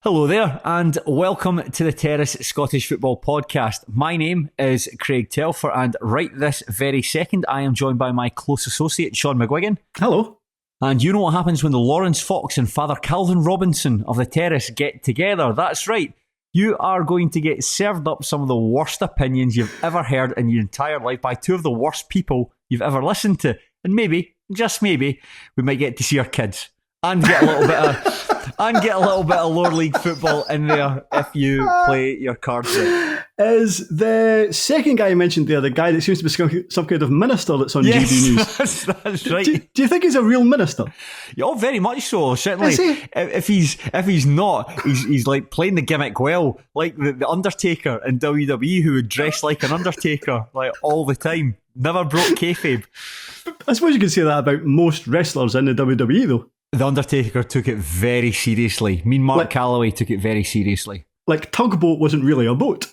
Hello there, and welcome to the Terrace Scottish Football Podcast. My name is Craig Telfer, and right this very second, I am joined by my close associate, Shaughan McGuigan. Hello. And you know what happens when the Lawrence Fox and Father Calvin Robinson of the Terrace get together. That's right. You are going to get served up some of the worst opinions you've ever heard in your entire life by two of the worst people you've ever listened to. And maybe, just maybe, we might get to see our kids and get a little bit of lower league football in there if you play your cards right. Is the second guy you mentioned there the guy that seems to be some kind of minister that's on GB News? That's right. Do you think he's a real minister? Yeah, very much so. Certainly, if he's not, he's like playing the gimmick well, like the Undertaker in WWE, who would dress like an Undertaker like all the time, never broke kayfabe. I suppose you can say that about most wrestlers in the WWE, though. The Undertaker took it very seriously. Mark Calloway took it very seriously. Like Tugboat wasn't really a boat.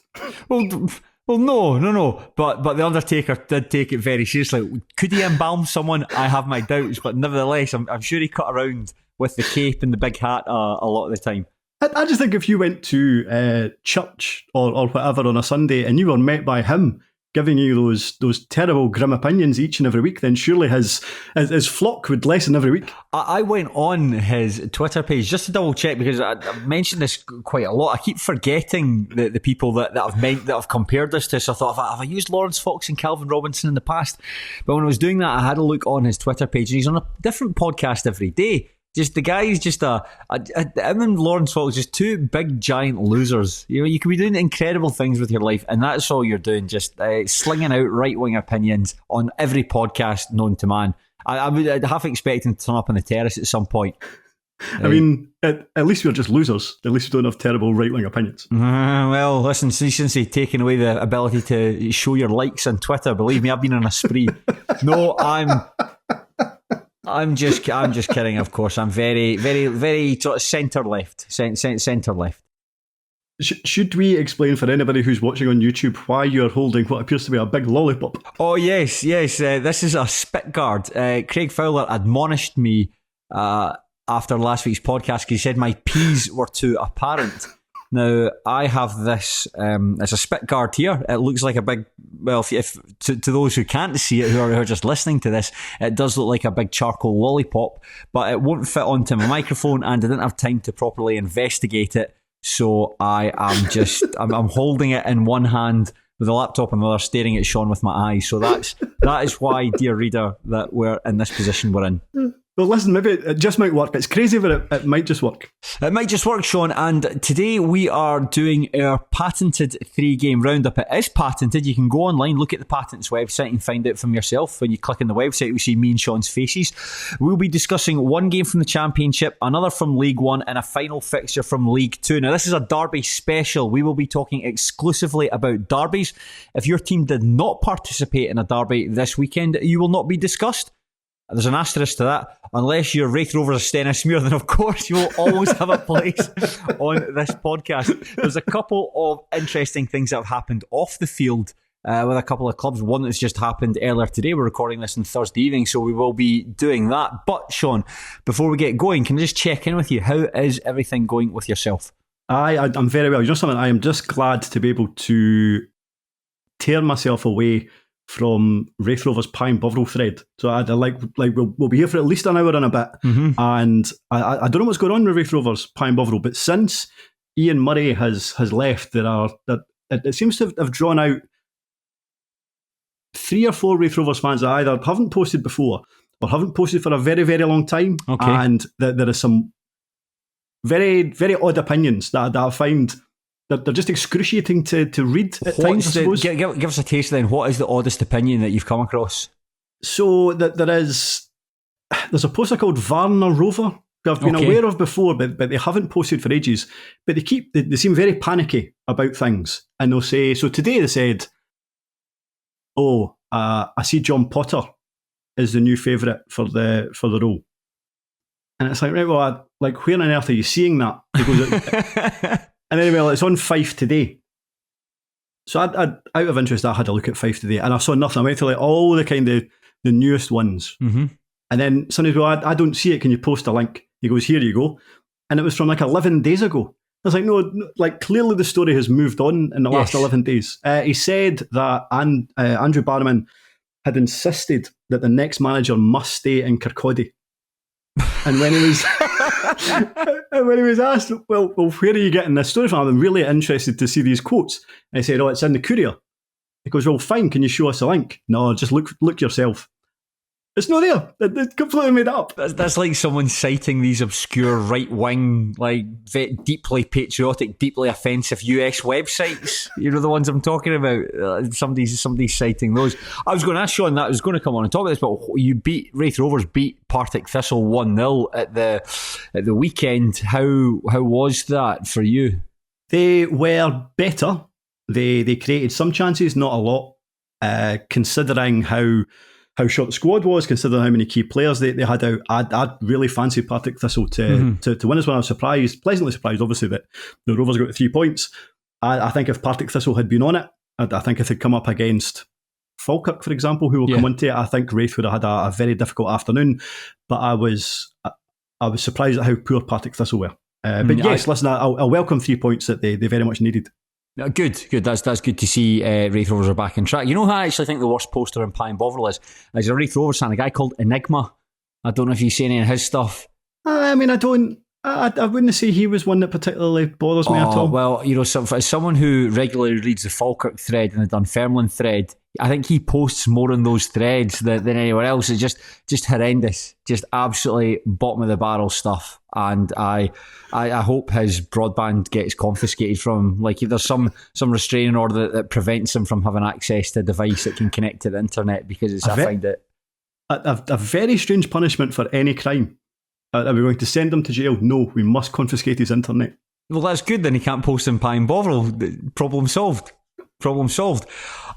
Well, no. But the Undertaker did take it very seriously. Could he embalm someone? I have my doubts, but nevertheless, I'm sure he cut around with the cape and the big hat a lot of the time. I just think if you went to church or whatever on a Sunday and you were met by him giving you those terrible grim opinions each and every week, then surely his flock would lessen every week. I went on his Twitter page just to double check, because I've mentioned this quite a lot. I keep forgetting the people that have compared this to. So I thought, have I used Lawrence Fox and Calvin Robinson in the past? But when I was doing that, I had a look on his Twitter page, and he's on a different podcast every day. Just the guy's just him and Lawrence Fox, just two big giant losers. You know, you could be doing incredible things with your life, and that's all you're doing, just slinging out right wing opinions on every podcast known to man. I'd half expect him to turn up on the Terrace at some point. I mean, at least we're just losers. At least we don't have terrible right wing opinions. Well, listen, since they've taken away the ability to show your likes on Twitter, believe me, I've been on a spree. No, I'm just kidding, of course. I'm very, very, very sort of centre left. Centre left. Should we explain for anybody who's watching on YouTube why you're holding what appears to be a big lollipop? Oh, yes. This is a spit guard. Craig Fowler admonished me after last week's podcast because he said my P's were too apparent. Now, I have this as a spit guard here. It looks like a big, well, if to those who can't see it, who are just listening to this, it does look like a big charcoal lollipop, but it won't fit onto my microphone, and I didn't have time to properly investigate it. So I am just, I'm holding it in one hand with a laptop in the other, staring at Shaughan with my eyes. So that is why, dear reader, that we're in this position we're in. Well, listen, maybe it just might work. It's crazy, but it might just work. It might just work, Shaughan. And today we are doing our patented 3-game roundup. It is patented. You can go online, look at the Patents website and find out from yourself. When you click on the website, you'll see me and Shaughan's faces. We'll be discussing one game from the Championship, another from League One, and a final fixture from League Two. Now, this is a derby special. We will be talking exclusively about derbies. If your team did not participate in a derby this weekend, you will not be discussed. There's an asterisk to that. Unless you're Wraith Rovers or Stennismuir, then of course you will always have a place on this podcast. There's a couple of interesting things that have happened off the field with a couple of clubs. One that's just happened earlier today. We're recording this on Thursday evening, so we will be doing that. But Shaughan, before we get going, can I just check in with you? How is everything going with yourself? I'm very well. You know something? I am just glad to be able to tear myself away from Wraith Rovers Pine Bovril thread. So we'll be here for at least an hour and a bit. Mm-hmm. And I don't know what's going on with Wraith Rovers Pine Bovril, but since Ian Murray has left, it seems to have drawn out 3 or 4 Wraith Rovers fans that either haven't posted before or haven't posted for a very, very long time. Okay. And there is some very, very odd opinions that I find that they're just excruciating to read at times, I suppose. Give us a taste then. What is the oddest opinion that you've come across? So there's a poster called Varna Rover who I've been aware of before, but they haven't posted for ages. But they seem very panicky about things, and they'll say, so today they said, I see John Potter is the new favourite for the role. And it's like, right, well, where on earth are you seeing that? He goes, and anyway, it's on Fife today. So out of interest, I had a look at Fife today, and I saw nothing. I went to all the kind of the newest ones. Mm-hmm. And then somebody goes, I don't see it. Can you post a link? He goes, here you go. And it was from 11 days ago. was like, no, like clearly the story has moved on in the last 11 days. He said that Andrew Barrowman had insisted that the next manager must stay in Kirkcaldy. And when he was asked, well, where are you getting this story from? I'm really interested to see these quotes. And he said, oh, it's in the Courier. He goes, well, fine, can you show us a link? No, just look yourself. It's not there. It's completely made up. That's like someone citing these obscure right-wing, like deeply patriotic, deeply offensive US websites. You know the ones I'm talking about. Somebody's citing those. I was going to ask Shaughan that. I was going to come on and talk about this, but Raith Rovers beat Partick Thistle 1-0 at the weekend. How was that for you? They were better. They created some chances, not a lot, considering how short the squad was, considering how many key players they had out. I'd really fancied Partick Thistle to win this one. I was pleasantly surprised, obviously, that the Rovers got 3 points. I think if Partick Thistle had been on it, I think if they'd come up against Falkirk, for example, who will come onto it, I think Raith would have had a very difficult afternoon. But I was surprised at how poor Partick Thistle were. But yes, listen, I'll welcome 3 points that they very much needed. Good. That's good to see Raith Rovers are back on track. You know who I actually think the worst poster in Pine Bovril is? As a Raith Rovers fan, a guy called Enigma. I don't know if you've seen any of his stuff. I mean, I wouldn't say he was one that particularly bothers me at all. Well, you know, as someone who regularly reads the Falkirk thread and the Dunfermline thread, I think he posts more on those threads than anywhere else. It's just horrendous, just absolutely bottom of the barrel stuff. And I hope his broadband gets confiscated from him. Like if there's some restraining order that prevents him from having access to a device that can connect to the internet, because I find it a very strange punishment for any crime. Are we going to send him to jail? No, we must confiscate his internet. Well, that's good. Then he can't post in Pine Bovril. Problem solved.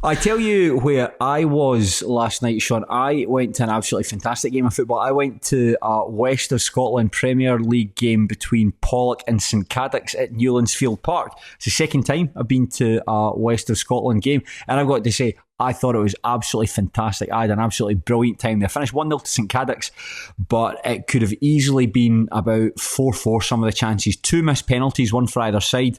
I tell you where I was last night, Shaughan. I went to an absolutely fantastic game of football. I went to a West of Scotland Premier League game between Pollok and St Cadoc's at Newlands Field Park. It's the second time I've been to a West of Scotland game, and I've got to say, I thought it was absolutely fantastic. I had an absolutely brilliant time there. Finished 1-0 to St Cadoc's, but it could have easily been about 4-4 some of the chances. 2 missed penalties, one for either side.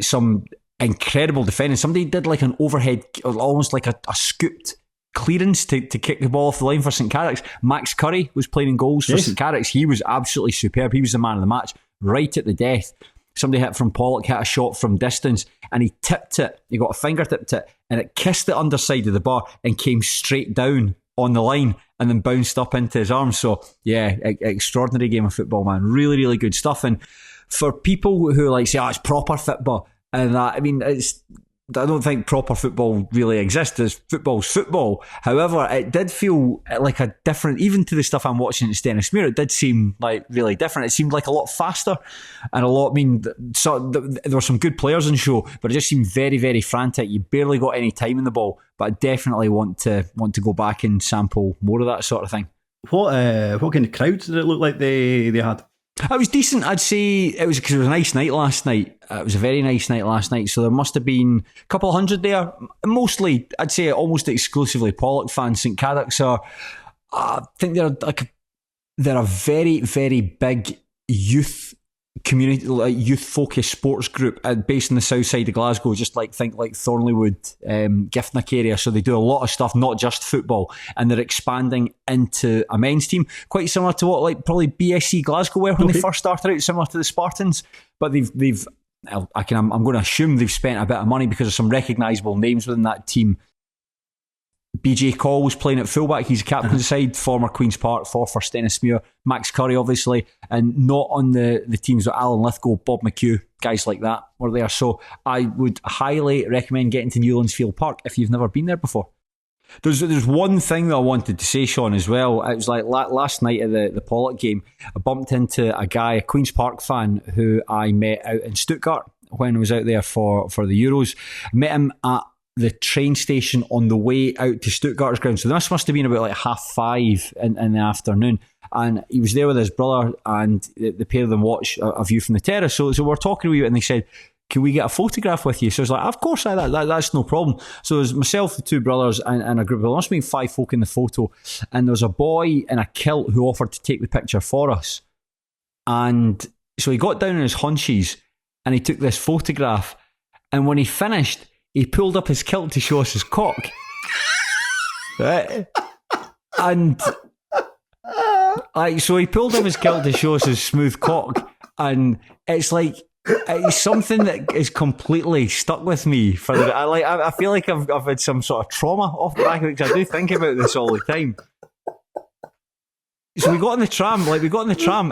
Some incredible defending. Somebody did like an overhead, almost like a scooped clearance to kick the ball off the line for St Cadoc's. Max Curry was playing in goals for St Cadoc's. He was absolutely superb. He was the man of the match right at the death. Somebody hit from Pollok, hit a shot from distance, and he tipped it. He got a fingertip to it, and it kissed the underside of the bar and came straight down on the line and then bounced up into his arms. So yeah, extraordinary game of football, man. Really, really good stuff. And for people who like say, it's proper football, and that, I mean, I don't think proper football really exists. Football's football. However, it did feel like a different, even to the stuff I'm watching at Stennismuir, it did seem like really different. It seemed like a lot faster and a lot, there were some good players in show, but it just seemed very, very frantic. You barely got any time in the ball, but I definitely want to go back and sample more of that sort of thing. What kind of crowds did it look like they had? It was decent. I'd say it was because it was a nice night last night. It was a very nice night last night. So there must have been a couple of hundred there. Mostly, I'd say almost exclusively Pollok fans. St Cadoc's are, I think they're a very, very big youth community, like youth-focused sports group based in the south side of Glasgow, just like Thornleywood, Giftnock area. So they do a lot of stuff, not just football, and they're expanding into a men's team, quite similar to what like probably BSC Glasgow were when they first started out, similar to the Spartans. But they've I'm going to assume they've spent a bit of money because of some recognisable names within that team. BJ Call was playing at fullback. He's a captain of the side, former Queen's Park, for Stennismuir. Max Curry, obviously, and not on the teams with Alan Lithgow, Bob McHugh, guys like that were there. So I would highly recommend getting to Newlands Field Park if you've never been there before. There's one thing that I wanted to say, Shaughan, as well. It was like last night at the Pollok game, I bumped into a guy, a Queen's Park fan, who I met out in Stuttgart when I was out there for the Euros. I met him at the train station on the way out to Stuttgart's ground. So this must have been about like 5:30 in the afternoon. And he was there with his brother, and the pair of them watch a view from the terrace. So we're talking to you, and they said, can we get a photograph with you? So I was like, of course, that's no problem. So there's myself, the two brothers, and a group of, there must have been 5 folk in the photo. And there was a boy in a kilt who offered to take the picture for us. And so he got down on his haunches, and he took this photograph. And when he finished, he pulled up his kilt to show us his cock. Right? And so he pulled up his kilt to show us his smooth cock, and it's like it's something that is completely stuck with me. I feel like I've had some sort of trauma off the back of it, because I do think about this all the time. So we got on the tram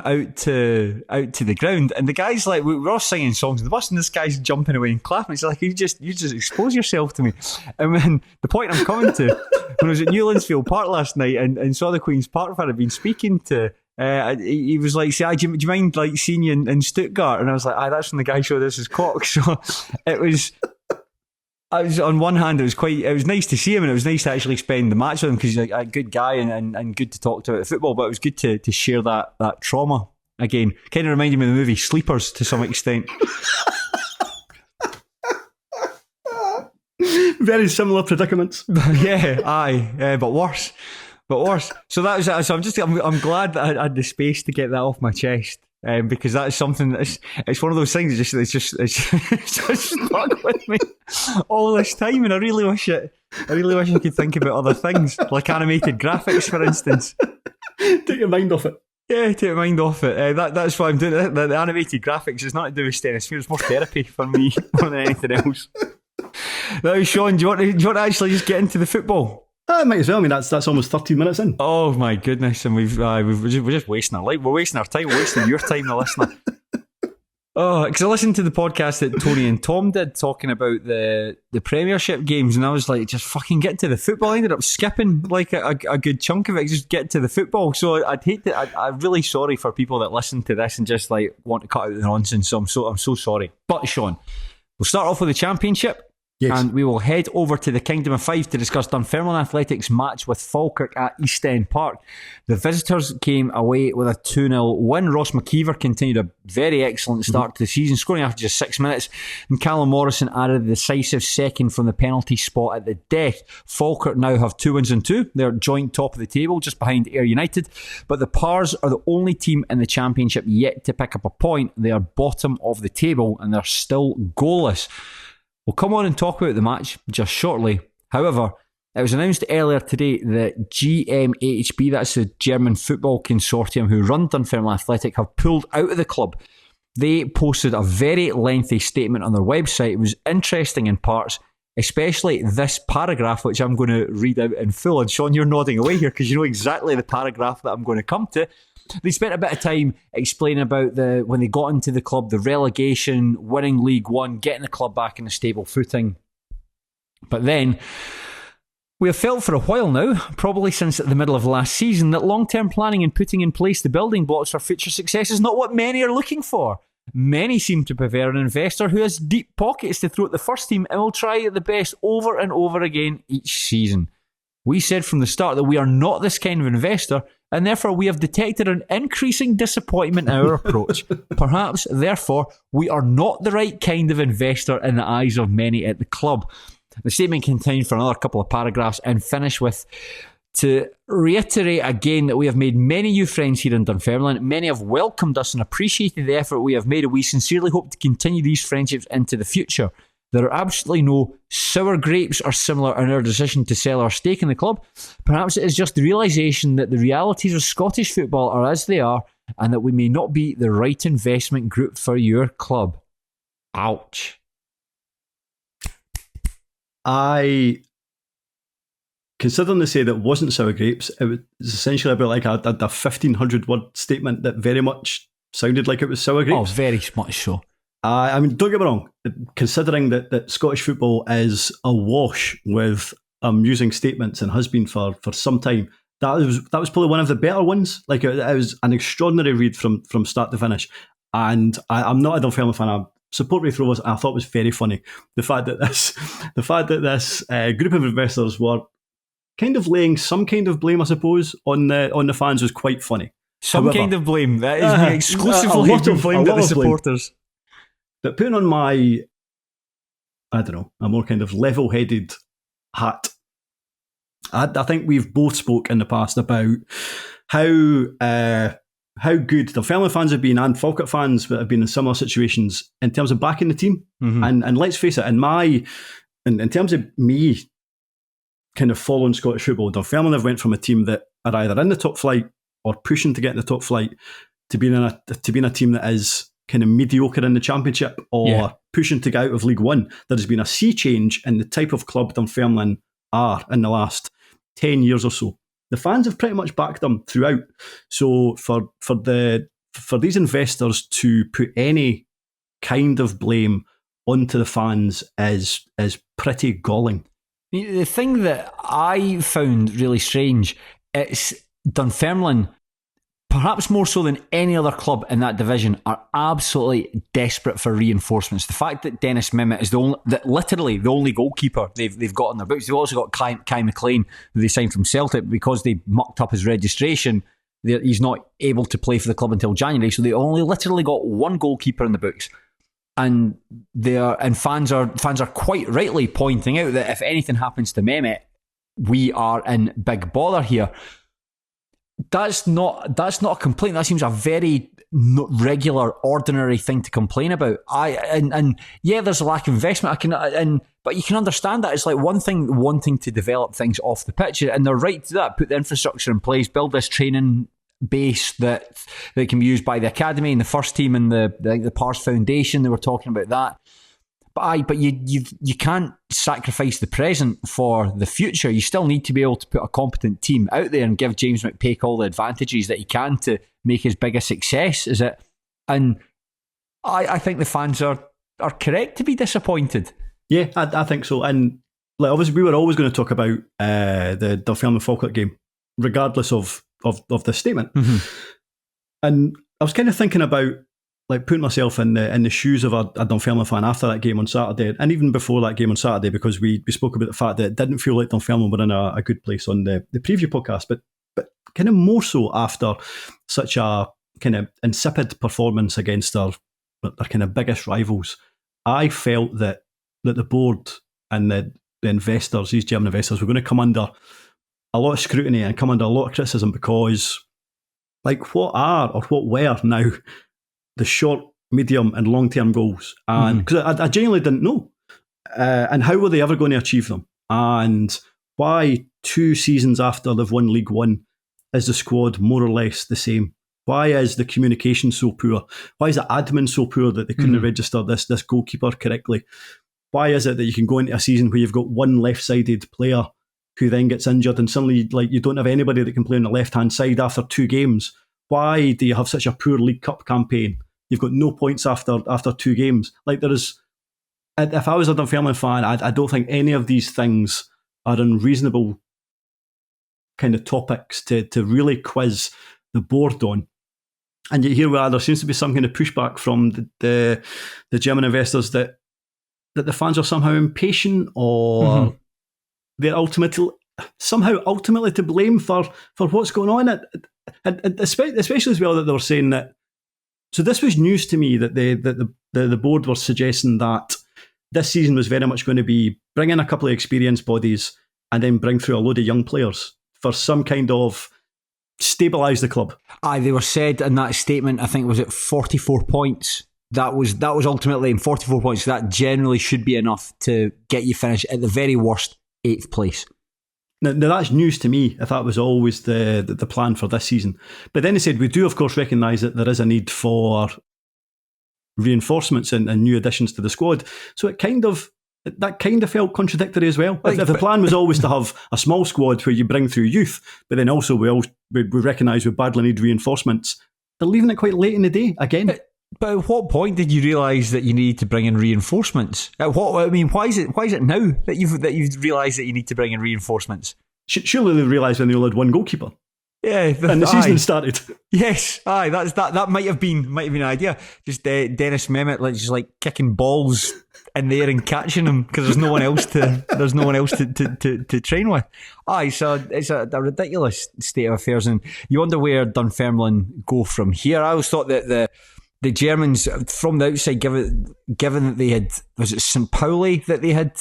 out to the ground, and the guy's like, we were all singing songs in the bus, and this guy's jumping away and clapping. He's like, you just expose yourself to me. And when the point I'm coming to, when I was at Newlandsfield Park last night and saw the Queen's Park fan I'd been speaking to, he was like, do you mind like seeing you in Stuttgart? And I was like, that's when the guy showed us his cock. So it was. On one hand, it was nice to see him, and it was nice to actually spend the match with him, because he's like a good guy and good to talk to about football. But it was good to share that trauma again. Kind of reminded me of the movie Sleepers to some extent. Very similar predicaments. Yeah, but worse. So that was it. So I'm glad that I had the space to get that off my chest. Because that is something it's one of those things it's just stuck with me all this time, and I really wish I could think about other things, like animated graphics, for instance. Take your mind off it. Yeah, take your mind off it. That's why I'm doing it. The animated graphics is nothing to do with stenosphere. It's more therapy for me more than anything else. Now, Shaughan, do you want to actually just get into the football? I might as well. I mean, that's almost 13 minutes in. Oh my goodness! And we're just wasting our life. We're wasting our time. We're wasting your time, the listener. Oh, because I listened to the podcast that Tony and Tom did talking about the Premiership games, and I was like, just fucking get to the football. I ended up skipping like a good chunk of it. Just get to the football. So I'd hate that. I'm really sorry for people that listen to this and just like want to cut out the nonsense. So I'm so sorry. But Shaughan, we'll start off with the Championship. Yes. And we will head over to the Kingdom of Five to discuss Dunfermline Athletic's match with Falkirk at East End Park. The visitors came away with a 2-0 win. Ross McKeever continued a very excellent start to the season, scoring after just 6 minutes. And Callum Morrison added a decisive second from the penalty spot at the death. Falkirk now have 2 wins and 2. They're joint top of the table, just behind Ayr United. But the Pars are the only team in the Championship yet to pick up a point. They are bottom of the table, and they're still goalless. We'll come on and talk about the match just shortly. However, it was announced earlier today that GMHB, that's the German Football Consortium who run Dunfermline Athletic, have pulled out of the club. They posted a very lengthy statement on their website. It was interesting in parts, especially this paragraph, which I'm going to read out in full. And Shaughan, you're nodding away here because you know exactly the paragraph that I'm going to come to. They spent a bit of time explaining about when they got into the club, the relegation, winning League One, getting the club back in a stable footing. But then, we have felt for a while now, probably since the middle of last season, that long-term planning and putting in place the building blocks for future success is not what many are looking for. Many seem to prefer an investor who has deep pockets to throw at the first team and will try the best over and over again each season. We said from the start that we are not this kind of investor, and therefore we have detected an increasing disappointment in our approach. Perhaps, therefore, we are not the right kind of investor in the eyes of many at the club. The statement continued for another couple of paragraphs and finished with, to reiterate again that we have made many new friends here in Dunfermline. Many have welcomed us and appreciated the effort we have made, and we sincerely hope to continue these friendships into the future. There are absolutely no sour grapes or similar in our decision to sell our stake in the club. Perhaps it is just the realisation that the realities of Scottish football are as they are, and that we may not be the right investment group for your club. Ouch. Considering they said it wasn't sour grapes, it was essentially about like a 1,500 word statement that very much sounded like it was sour grapes. Oh, very much so. I mean, don't get me wrong, considering that Scottish football is awash with amusing statements and has been for some time, that was probably one of the better ones. Like, it was an extraordinary read from start to finish. And I'm not a Dunfermline fan. I support Wraith Rovers, and I thought it was very funny. The fact that this group of investors were kind of laying some kind of blame, I suppose, on the fans was quite funny. However, kind of blame. That is exclusively blamed at the supporters. But putting on my, I don't know, a more kind of level-headed hat, I think we've both spoke in the past about how how good the Dunfermline fans have been and Falkirk fans that have been in similar situations in terms of backing the team. And let's face it, in terms of me kind of following Scottish football, Dunfermline have went from a team that are either in the top flight or pushing to get in the top flight to being a team that is kind of mediocre in the Championship or pushing to get out of League One. There has been a sea change in the type of club Dunfermline are in the last 10 years or so. The fans have pretty much backed them throughout. So for these investors to put any kind of blame onto the fans is pretty galling. The thing that I found really strange, it's Dunfermline, perhaps more so than any other club in that division, are absolutely desperate for reinforcements. The fact that Dennis Mimmet is literally the only goalkeeper they've got on their books. They've also got Kai McLean, who they signed from Celtic, because they mucked up his registration. He's not able to play for the club until January, so they only literally got one goalkeeper in the books. And fans are quite rightly pointing out that if anything happens to Mehmet, we are in big bother here. That's not a complaint. That seems a very regular, ordinary thing to complain about. There's a lack of investment. But you can understand that. It's like one thing wanting to develop things off the pitch, and they're right to that. Put the infrastructure in place, build this training base that can be used by the academy and the first team and the Pars Foundation. They were talking about that. But you can't sacrifice the present for the future. You still need to be able to put a competent team out there and give James McPake all the advantages that he can to make as big a success as it. And I think the fans are correct to be disappointed. Yeah, I think so. And like, obviously we were always going to talk about the Dunfermline Falkirk game, regardless of this statement. And I was kind of thinking about like putting myself in the shoes of a Dunfermline fan after that game on Saturday, and even before that game on Saturday, because we spoke about the fact that it didn't feel like Dunfermline were in a good place on the preview podcast, but kind of more so after such a kind of insipid performance against their kind of biggest rivals. I felt that the board and the investors, these German investors, were going to come under a lot of scrutiny and come under a lot of criticism, because like what were now the short, medium and long-term goals? And because I genuinely didn't know. And how were they ever going to achieve them? And why 2 seasons after they've won League One is the squad more or less the same? Why is the communication so poor? Why is the admin so poor that they couldn't register this goalkeeper correctly? Why is it that you can go into a season where you've got one left-sided player who then gets injured and suddenly like you don't have anybody that can play on the left-hand side after 2 games? Why do you have such a poor League Cup campaign? You've got no points after 2 games. Like there is, if I was a Dunfermline fan, I don't think any of these things are unreasonable kind of topics to really quiz the board on. And yet here we are, there seems to be some kind of pushback from the German investors that the fans are somehow impatient, or they're ultimately to blame for what's going on. And especially as well that they were saying that. So this was news to me that the board were suggesting that this season was very much going to be bring in a couple of experienced bodies and then bring through a load of young players for some kind of stabilise the club. They were said in that statement, I think, was it 44 points? That was ultimately in 44 points. That generally should be enough to get you finished at the very worst 8th place. Now that's news to me, if that was always the plan for this season. But then he said, we do of course recognise that there is a need for reinforcements and new additions to the squad. So that kind of felt contradictory as well. If the plan was always to have a small squad where you bring through youth, but then also we recognise we badly need reinforcements, they're leaving it quite late in the day again. But at what point did you realise that you need to bring in reinforcements? Why is it now that you've realised that you need to bring in reinforcements? Surely they realised when they only had one goalkeeper. Yeah, and the season started. Yes, that might have been an idea. Just Dennis Mehmet just like kicking balls in the air and catching them because there's no one else to train with. So it's a ridiculous state of affairs, and you wonder where Dunfermline go from here. I always thought that the Germans, from the outside, given that they had, was it St. Pauli that they had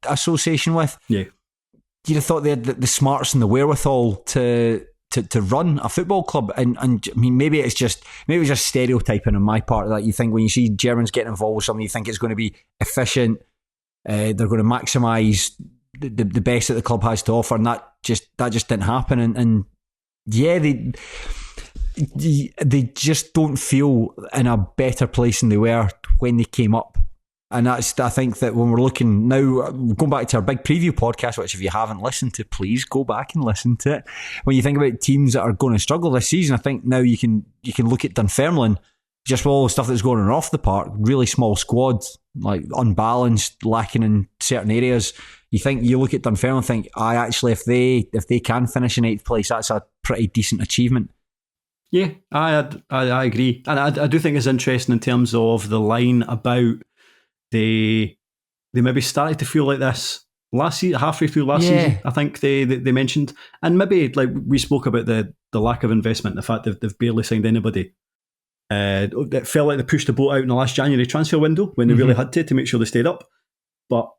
association with? Yeah. You'd have thought they had the smarts and the wherewithal to to run a football club. And I mean, maybe it's just stereotyping on my part that you think when you see Germans getting involved with something, you think it's going to be efficient. They're going to maximise the best that the club has to offer, and that just didn't happen. And yeah, they just don't feel in a better place than they were when they came up. And I think that when we're looking now, going back to our big preview podcast, which if you haven't listened to, please go back and listen to it. When you think about teams that are going to struggle this season, I think now you can look at Dunfermline, just with all the stuff that's going on off the park, really small squad, like unbalanced, lacking in certain areas. You look at Dunfermline and think, actually, if they can finish in 8th place, that's a pretty decent achievement. Yeah, I agree. And I do think it's interesting in terms of the line about they maybe started to feel like this last season, halfway through last season. I think they mentioned, and maybe like we spoke about the lack of investment, the fact that they've barely signed anybody. It felt like they pushed the boat out in the last January transfer window when they really had to make sure they stayed up. But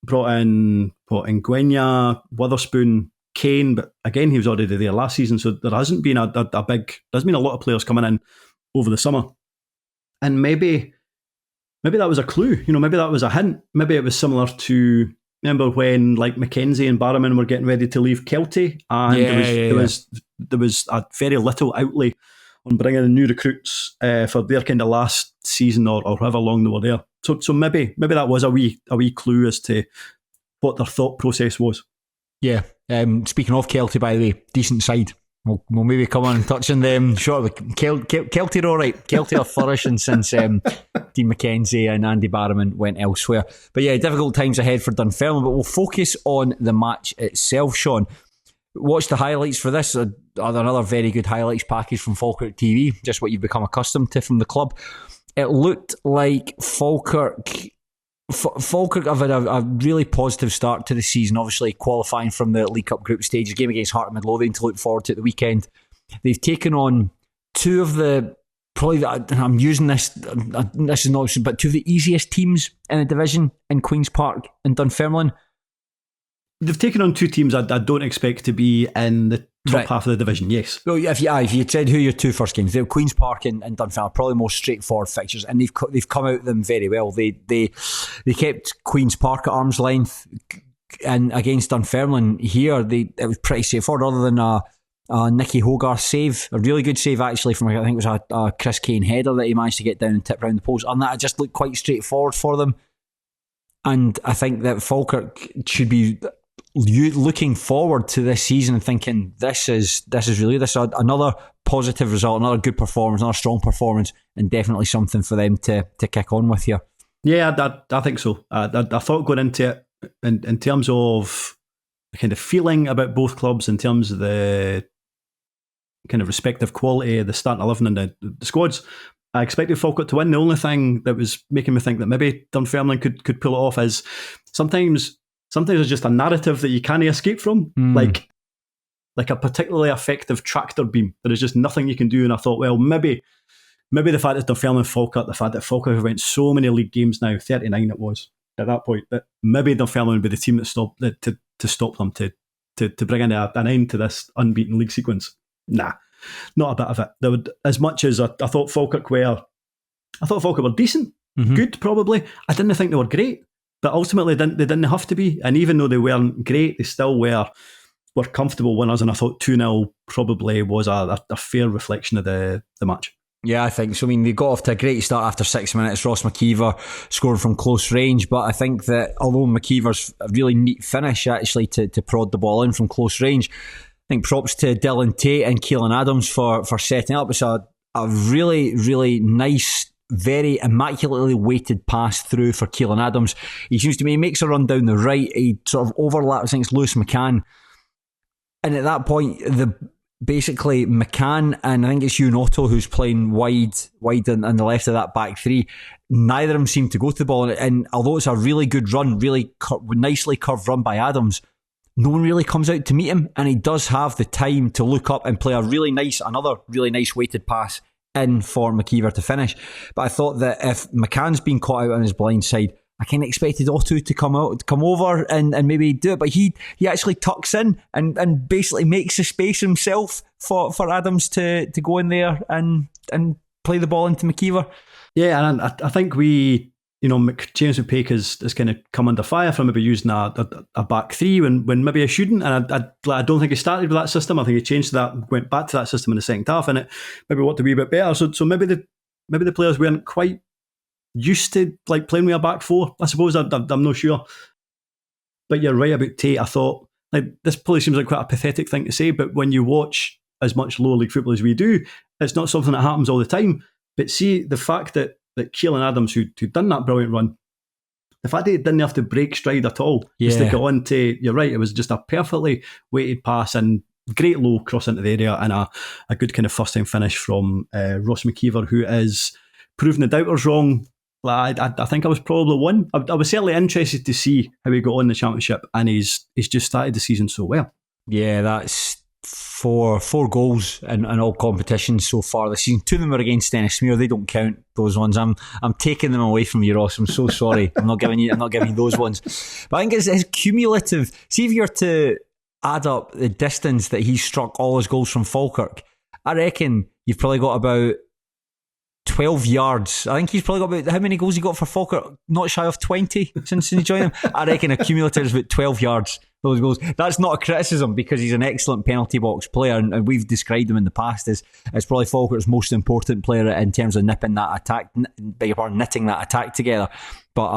brought in Nguenya, Witherspoon, Kane, but again he was already there last season, so there hasn't been there's been a lot of players coming in over the summer, and maybe that was a clue, maybe that was a hint. Maybe it was similar to, remember when like Mackenzie and Barrowman were getting ready to leave Kelty, and there was a very little outlay on bringing in new recruits for their kind of last season or however long they were there. So maybe that was a wee clue as to what their thought process was. Yeah. Speaking of Kelty, by the way, decent side. We'll maybe come on and touch on them shortly. Kelty are all right. Kelty are flourishing since Dean McKenzie and Andy Barrowman went elsewhere. But yeah, difficult times ahead for Dunfermline. But we'll focus on the match itself, Shaughan. Watch the highlights for this. Another very good highlights package from Falkirk TV, just what you've become accustomed to from the club. It looked like Falkirk have had a really positive start to the season, obviously qualifying from the League Cup group stage, a game against Heart of Midlothian to look forward to at the weekend. They've taken on two of the, probably, I'm using this is not, but two of the easiest teams in the division in Queen's Park and Dunfermline. They've taken on two teams I don't expect to be in the top half of the division, yes. Well, if you said who your two first games, they're Queen's Park and Dunfermline, probably more straightforward fixtures, and they've come out of them very well. They kept Queen's Park at arm's length, and against Dunfermline here, it was pretty straightforward, other than a Nicky Hogarth save, a really good save actually from, I think it was a Chris Kane header that he managed to get down and tip round the post, and that just looked quite straightforward for them. And I think that Falkirk should be looking forward to this season and thinking this is another positive result, another good performance, another strong performance, and definitely something for them to kick on with here. Yeah, I think so. I thought going into it in terms of the kind of feeling about both clubs, in terms of the kind of respective quality of the starting 11 and the squads, I expected Falkirk to win. The only thing that was making me think that maybe Dunfermline could pull it off is sometimes it's just a narrative that you can't escape from, like a particularly effective tractor beam. There is just nothing you can do. And I thought, well, maybe the fact that Dunfermline Falkirk, the fact that Falkirk have went so many league games now, 39 it was at that point, that maybe Dunfermline would be the team that to stop them to bring in an end to this unbeaten league sequence. Nah, not a bit of it. There would, as much as I thought Falkirk were decent, good probably. I didn't think they were great. But ultimately, they didn't have to be. And even though they weren't great, they still were comfortable winners. And I thought 2-0 probably was a fair reflection of the match. Yeah, I think so. I mean, they got off to a great start after 6 minutes. Ross McKeever scored from close range. But I think that although McKeever's a really neat finish, actually, to prod the ball in from close range, I think props to Dylan Tate and Keelan Adams for setting up. It's a really, really nice, very immaculately weighted pass through for Keelan Adams. He makes a run down the right. He sort of overlaps, I think it's Lewis McCann. And at that point, basically McCann and I think it's Ewan Otto who's playing wide on the left of that back three. Neither of them seem to go to the ball. And although it's a really good run, really nicely curved run by Adams, no one really comes out to meet him. And he does have the time to look up and play another really nice weighted pass in for McKeever to finish. But I thought that if McCann's been caught out on his blind side, I kind of expected Otto to come over and maybe do it, but he actually tucks in and basically makes the space himself for Adams to go in there and play the ball into McKeever. Yeah, and I think we, James McPake has kind of come under fire for maybe using a back three when maybe he shouldn't, and I don't think he started with that system. I think he changed that, went back to that system in the second half, and it maybe worked a wee bit better. So maybe the players weren't quite used to like playing with a back four, I suppose. I'm not sure, but you're right about Tate. I thought like this probably seems like quite a pathetic thing to say, but when you watch as much lower league football as we do, it's not something that happens all the time. But see, the fact that Keelan Adams, who'd done that brilliant run, the fact that he didn't have to break stride at all, just to get on to, you're right, it was just a perfectly weighted pass and great low cross into the area and a good kind of first time finish from Ross McKeever, who is proving the doubters wrong. I think I was probably one. I was certainly interested to see how he got on in the championship, and he's just started the season so well. Yeah, that's four goals in all competitions so far this season. 2 of them are against Dennismuir. They don't count, those ones. I'm taking them away from you, Ross. I'm so sorry. I'm not giving you those ones. But I think it's cumulative. See, if you're to add up the distance that he's struck all his goals from Falkirk, I reckon you've probably got about 12 yards. I think he's probably got about, how many goals he got for Falkirk? Not shy of 20 since he joined them. I reckon a cumulative is about 12 yards, those goals. That's not a criticism, because he's an excellent penalty box player, and we've described him in the past as probably Falkirk's most important player in terms of nitting that attack together. But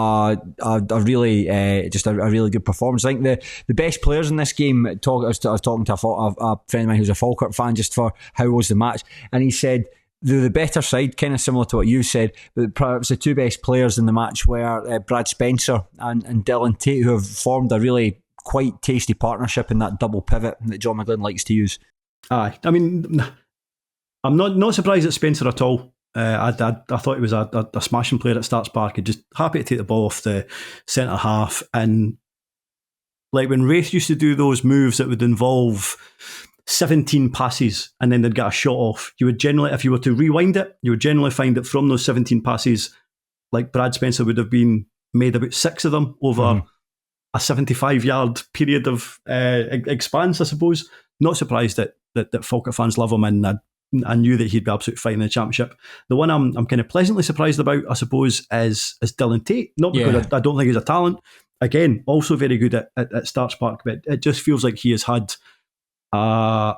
a really good performance. I think the best players in this game, I was talking to a friend of mine who's a Falkirk fan just for how was the match, and he said the better side, kind of similar to what you said, but perhaps the 2 best players in the match were Brad Spencer and Dylan Tate, who have formed a really quite tasty partnership in that double pivot that John McGuigan likes to use. Aye, I mean, I'm not surprised at Spencer at all. I thought he was a smashing player at Starts Park. He's just happy to take the ball off the centre half, and like when Wraith used to do those moves that would involve 17 passes and then they'd get a shot off, you would generally, if you were to rewind it, you would generally find that from those 17 passes, like Brad Spencer would have been made about 6 of them over a 75-yard period of expanse, I suppose. Not surprised that Falkirk fans love him, and I knew that he'd be absolutely fine in the championship. The one I'm kind of pleasantly surprised about, I suppose, is Dylan Tate. Not because I don't think he's a talent. Again, also very good at Starts Park, but it just feels like he has had a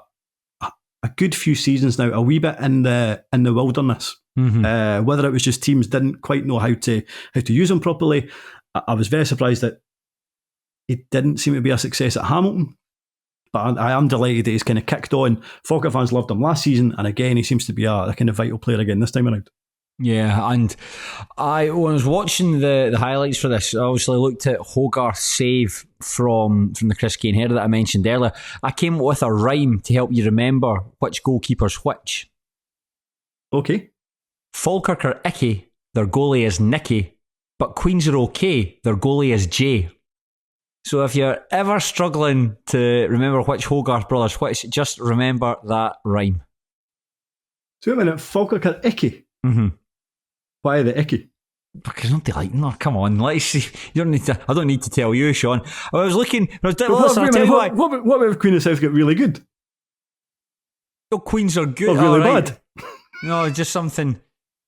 good few seasons now, a wee bit in the wilderness. Whether it was just teams didn't quite know how to use him properly. I was very surprised that he didn't seem to be a success at Hamilton, but I am delighted that he's kind of kicked on. Falkirk fans loved him last season, and again he seems to be a kind of vital player again this time around. Yeah, and when I was watching the highlights for this, I obviously looked at Hogarth's save from the Chris Kane header that I mentioned earlier. I came up with a rhyme to help you remember which goalkeeper's which. Okay. Falkirk are icky, their goalie is Nicky, but Queens are okay, their goalie is Jay. So if you're ever struggling to remember which Hogarth brother's which, just remember that rhyme. So wait a minute, Falkirk are icky? Why are they icky? Because I'm delighting her. Come on, let's see. You don't need to. I don't need to tell you, Shaughan. I was looking. What if Queen of South get really good? Oh, Queens are good. Or really bad? No, just something.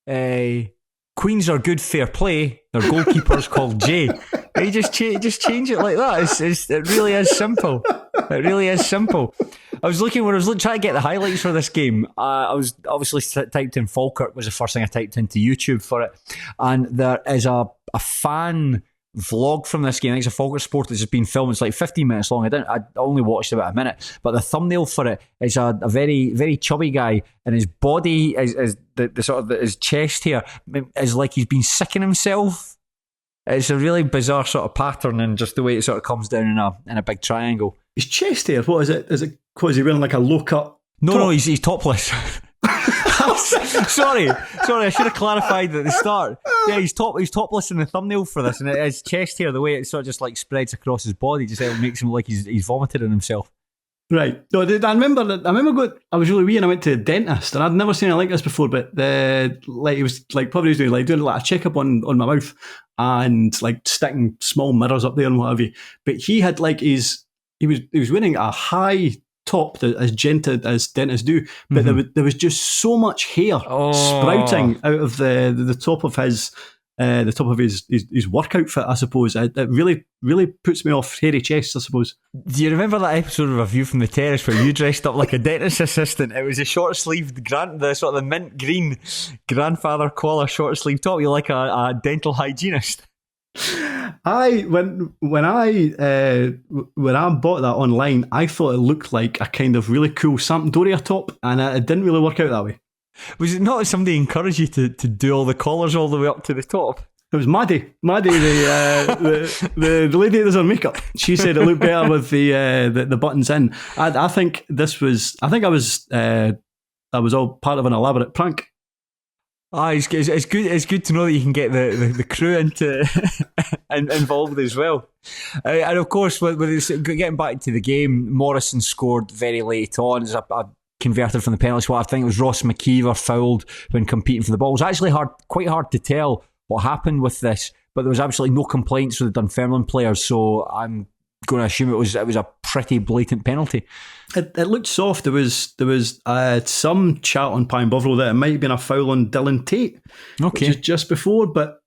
Queens are good, fair play. Their goalkeeper's called Jay. You just change it like that. It really is simple. It really is simple. I was trying to get the highlights for this game. I was obviously typed in Falkirk was the first thing I typed into YouTube for it, and there is a fan vlog from this game. I think it's a Falkirk Sport that's just been filmed. It's like 15 minutes long. I only watched about a minute, but the thumbnail for it is a very, very chubby guy, and his body is the sort of his chest here is like he's been sicking himself. It's a really bizarre sort of pattern, and just the way it sort of comes down in a big triangle. His chest hair, what is it? Is he wearing like a low cut? No, he's topless. Sorry, I should have clarified at the start. Yeah, he's topless in the thumbnail for this, and his chest hair, the way it sort of just like spreads across his body, just makes him look like he's vomited on himself. Right. No, I remember. I was really wee and I went to the dentist, and I'd never seen anything like this before. But he was like probably was doing like a checkup on my mouth and like sticking small mirrors up there and what have you. But he had like he was wearing a high top that as dentists do, but there was just so much hair sprouting out of the top of his. The top of his work outfit, I suppose. It really puts me off hairy chests, I suppose. Do you remember that episode of A View from the Terrace where you dressed up like a dentist assistant? It was a short-sleeved, the sort of the mint green grandfather collar short-sleeved top. You're like a dental hygienist. When I bought that online, I thought it looked like a kind of really cool Sampdoria top, and it didn't really work out that way. Was it not somebody encouraged you to do all the collars all the way up to the top? It was Maddie, the lady that does her makeup. She said it looked better with the buttons in. I think I was all part of an elaborate prank. It's good to know that you can get the crew involved as well. And of course, with getting back to the game, Morrison scored very late on. It's a converted from the penalty spot. I think it was Ross McKeever fouled when competing for the ball. It was actually quite hard to tell what happened with this, but there was absolutely no complaints from the Dunfermline players, so I'm going to assume it was a pretty blatant penalty. It looked soft. There was some chat on Pine Bovril that it might have been a foul on Dylan Tate, which is just before, but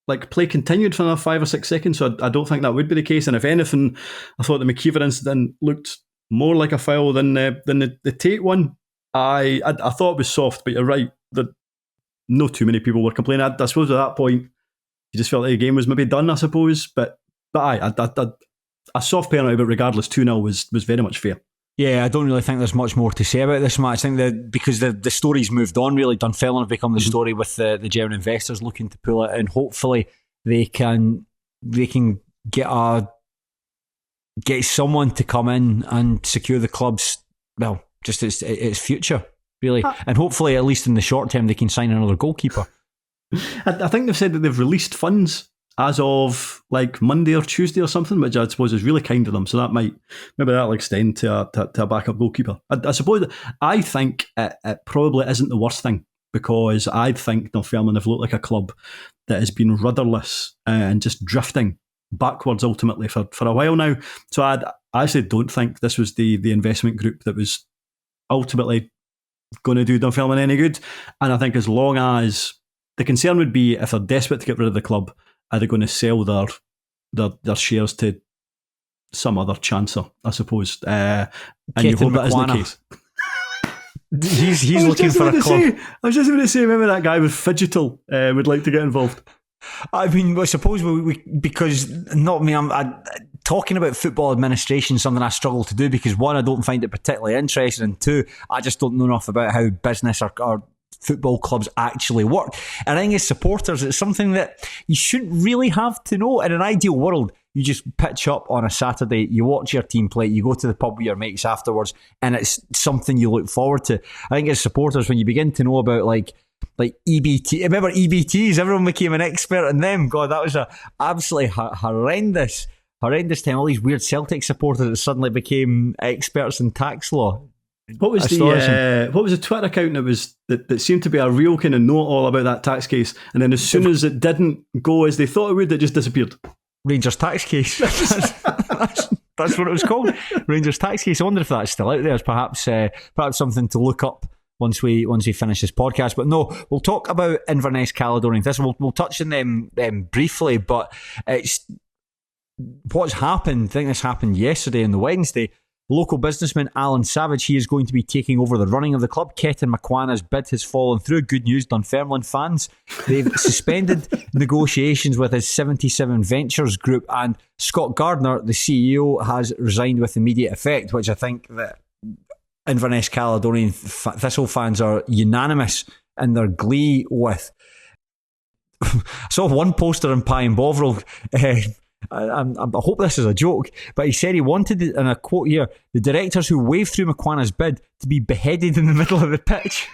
like play continued for another 5 or 6 seconds, so I don't think that would be the case. And if anything, I thought the McKeever incident looked more like a foul than the Tate one. I thought it was soft, but you're right. No too many people were complaining. I suppose at that point, you just felt like the game was maybe done, I suppose. But a soft penalty, but regardless, 2-0 was very much fair. Yeah, I don't really think there's much more to say about this match. I think that because the story's moved on, really, Dunfermline have become the story with the German investors looking to pull it, and hopefully they can get someone to come in and secure the club's, well, just its future, really. And hopefully, at least in the short term, they can sign another goalkeeper. I think they've said that they've released funds as of like Monday or Tuesday or something, which I suppose is really kind of them. So maybe that'll extend to a backup goalkeeper. I suppose I think it probably isn't the worst thing, because I think Dunfermline have looked like a club that has been rudderless and just drifting backwards ultimately for a while now. So I actually don't think this was the investment group that was ultimately going to do Dunfermline any good. And I think as long as the concern would be if they're desperate to get rid of the club, are they going to sell their shares to some other chancer, I suppose. And you hope that isn't the case. He's looking for a club. I was just going to say, remember that guy with Fidgetal would like to get involved. I mean, I suppose because not me. I'm talking about football administration is something I struggle to do, because one, I don't find it particularly interesting, and two, I just don't know enough about how business or football clubs actually work. And I think as supporters, it's something that you shouldn't really have to know. In an ideal world, you just pitch up on a Saturday, you watch your team play, you go to the pub with your mates afterwards, and it's something you look forward to. I think as supporters, when you begin to know about like EBT, remember EBTs? Everyone became an expert in them. God, that was a absolutely horrendous time. All these weird Celtic supporters that suddenly became experts in tax law. What was the Twitter account that seemed to be a real kind of know-all about that tax case, and then as soon as it didn't go as they thought it would, it just disappeared? Rangers tax case. That's what it was called. Rangers tax case. I wonder if that's still out there. It's perhaps something to look up once we finish this podcast. But no, we'll talk about Inverness, Caledonian, Thistle. We'll touch on them briefly, but it's what's happened. I think this happened yesterday and the Wednesday. Local businessman Alan Savage, he is going to be taking over the running of the club. Ketton McQuana's bid has fallen through. Good news, Dunfermline fans. They've suspended negotiations with his 77 Ventures group, and Scott Gardner, the CEO, has resigned with immediate effect, which I think that Inverness Caledonian Thistle fans are unanimous in their glee with. I saw one poster in Pine Bovril. I hope this is a joke, but he said he wanted, in a quote here, the directors who waved through McQuana's bid to be beheaded in the middle of the pitch.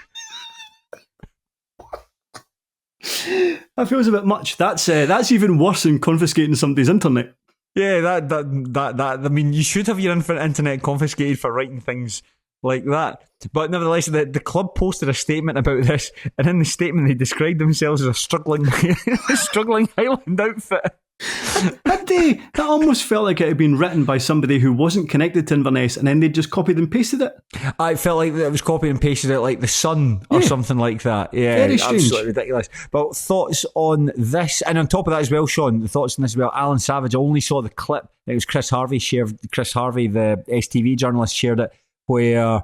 That feels a bit much. That's even worse than confiscating somebody's internet. Yeah, that. I mean, you should have your internet confiscated for writing things like that. But nevertheless, the club posted a statement about this, and in the statement they described themselves as a struggling Highland outfit. That almost felt like it had been written by somebody who wasn't connected to Inverness, and then they just copied and pasted it. I felt like it was copied and pasted it like The Sun or something like that. Yeah, very strange. Absolutely ridiculous. But thoughts on this, and on top of that as well, Shaughan, the thoughts on this as well. Alan Savage, I only saw the clip. It was Chris Harvey, the STV journalist, shared it, where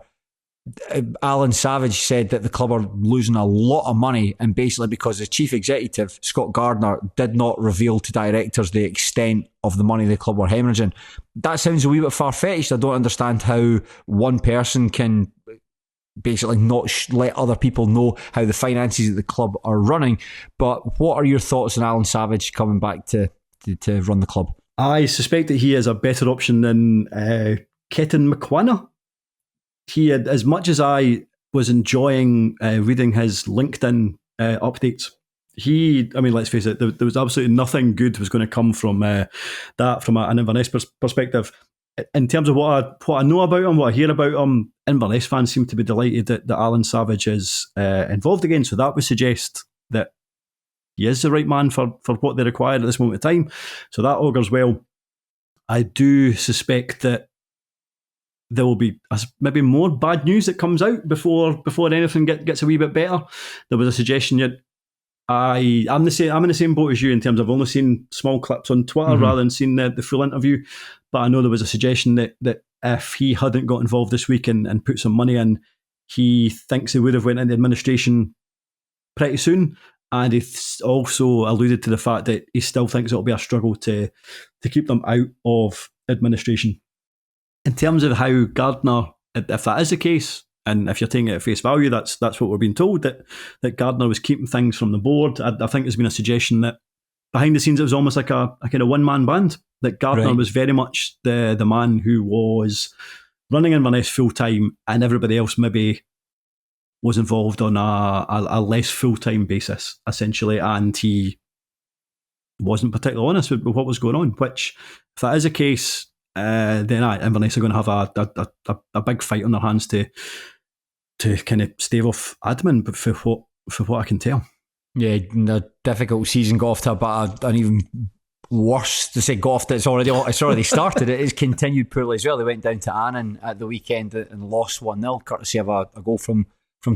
Alan Savage said that the club are losing a lot of money, and basically because the chief executive, Scott Gardner, did not reveal to directors the extent of the money the club were hemorrhaging. That sounds a wee bit far-fetched. I don't understand how one person can basically not let other people know how the finances of the club are running. But what are your thoughts on Alan Savage coming back to run the club? I suspect that he is a better option than Ketton McQuanna. He had, as much as I was enjoying reading his LinkedIn updates, let's face it, there was absolutely nothing good was going to come from that from an Inverness perspective. In terms of what I know about him, what I hear about him, Inverness fans seem to be delighted that Alan Savage is involved again, so that would suggest that he is the right man for what they require at this moment in time. So that augurs well. I do suspect that there will be maybe more bad news that comes out before anything gets a wee bit better. There was a suggestion that I'm in the same boat as you in terms of I've only seen small clips on Twitter rather than seeing the full interview. But I know there was a suggestion that if he hadn't got involved this week and put some money in, he thinks he would have went into administration pretty soon. And he also alluded to the fact that he still thinks it'll be a struggle to keep them out of administration. In terms of how Gardner, if that is the case, and if you're taking it at face value, that's what we're being told, that Gardner was keeping things from the board. I think there's been a suggestion that behind the scenes it was almost like a kind of one-man band, that Gardner was very much the man who was running Inverness full-time, and everybody else maybe was involved on a less full-time basis, essentially, and he wasn't particularly honest with what was going on, which, if that is the case, then Inverness are going to have a big fight on their hands to kind of stave off admin, but for what I can tell. Yeah, the difficult season got off to an even worse, to say got off, it's already started. It is continued poorly as well. They went down to Annan at the weekend and lost 1-0, courtesy of a goal from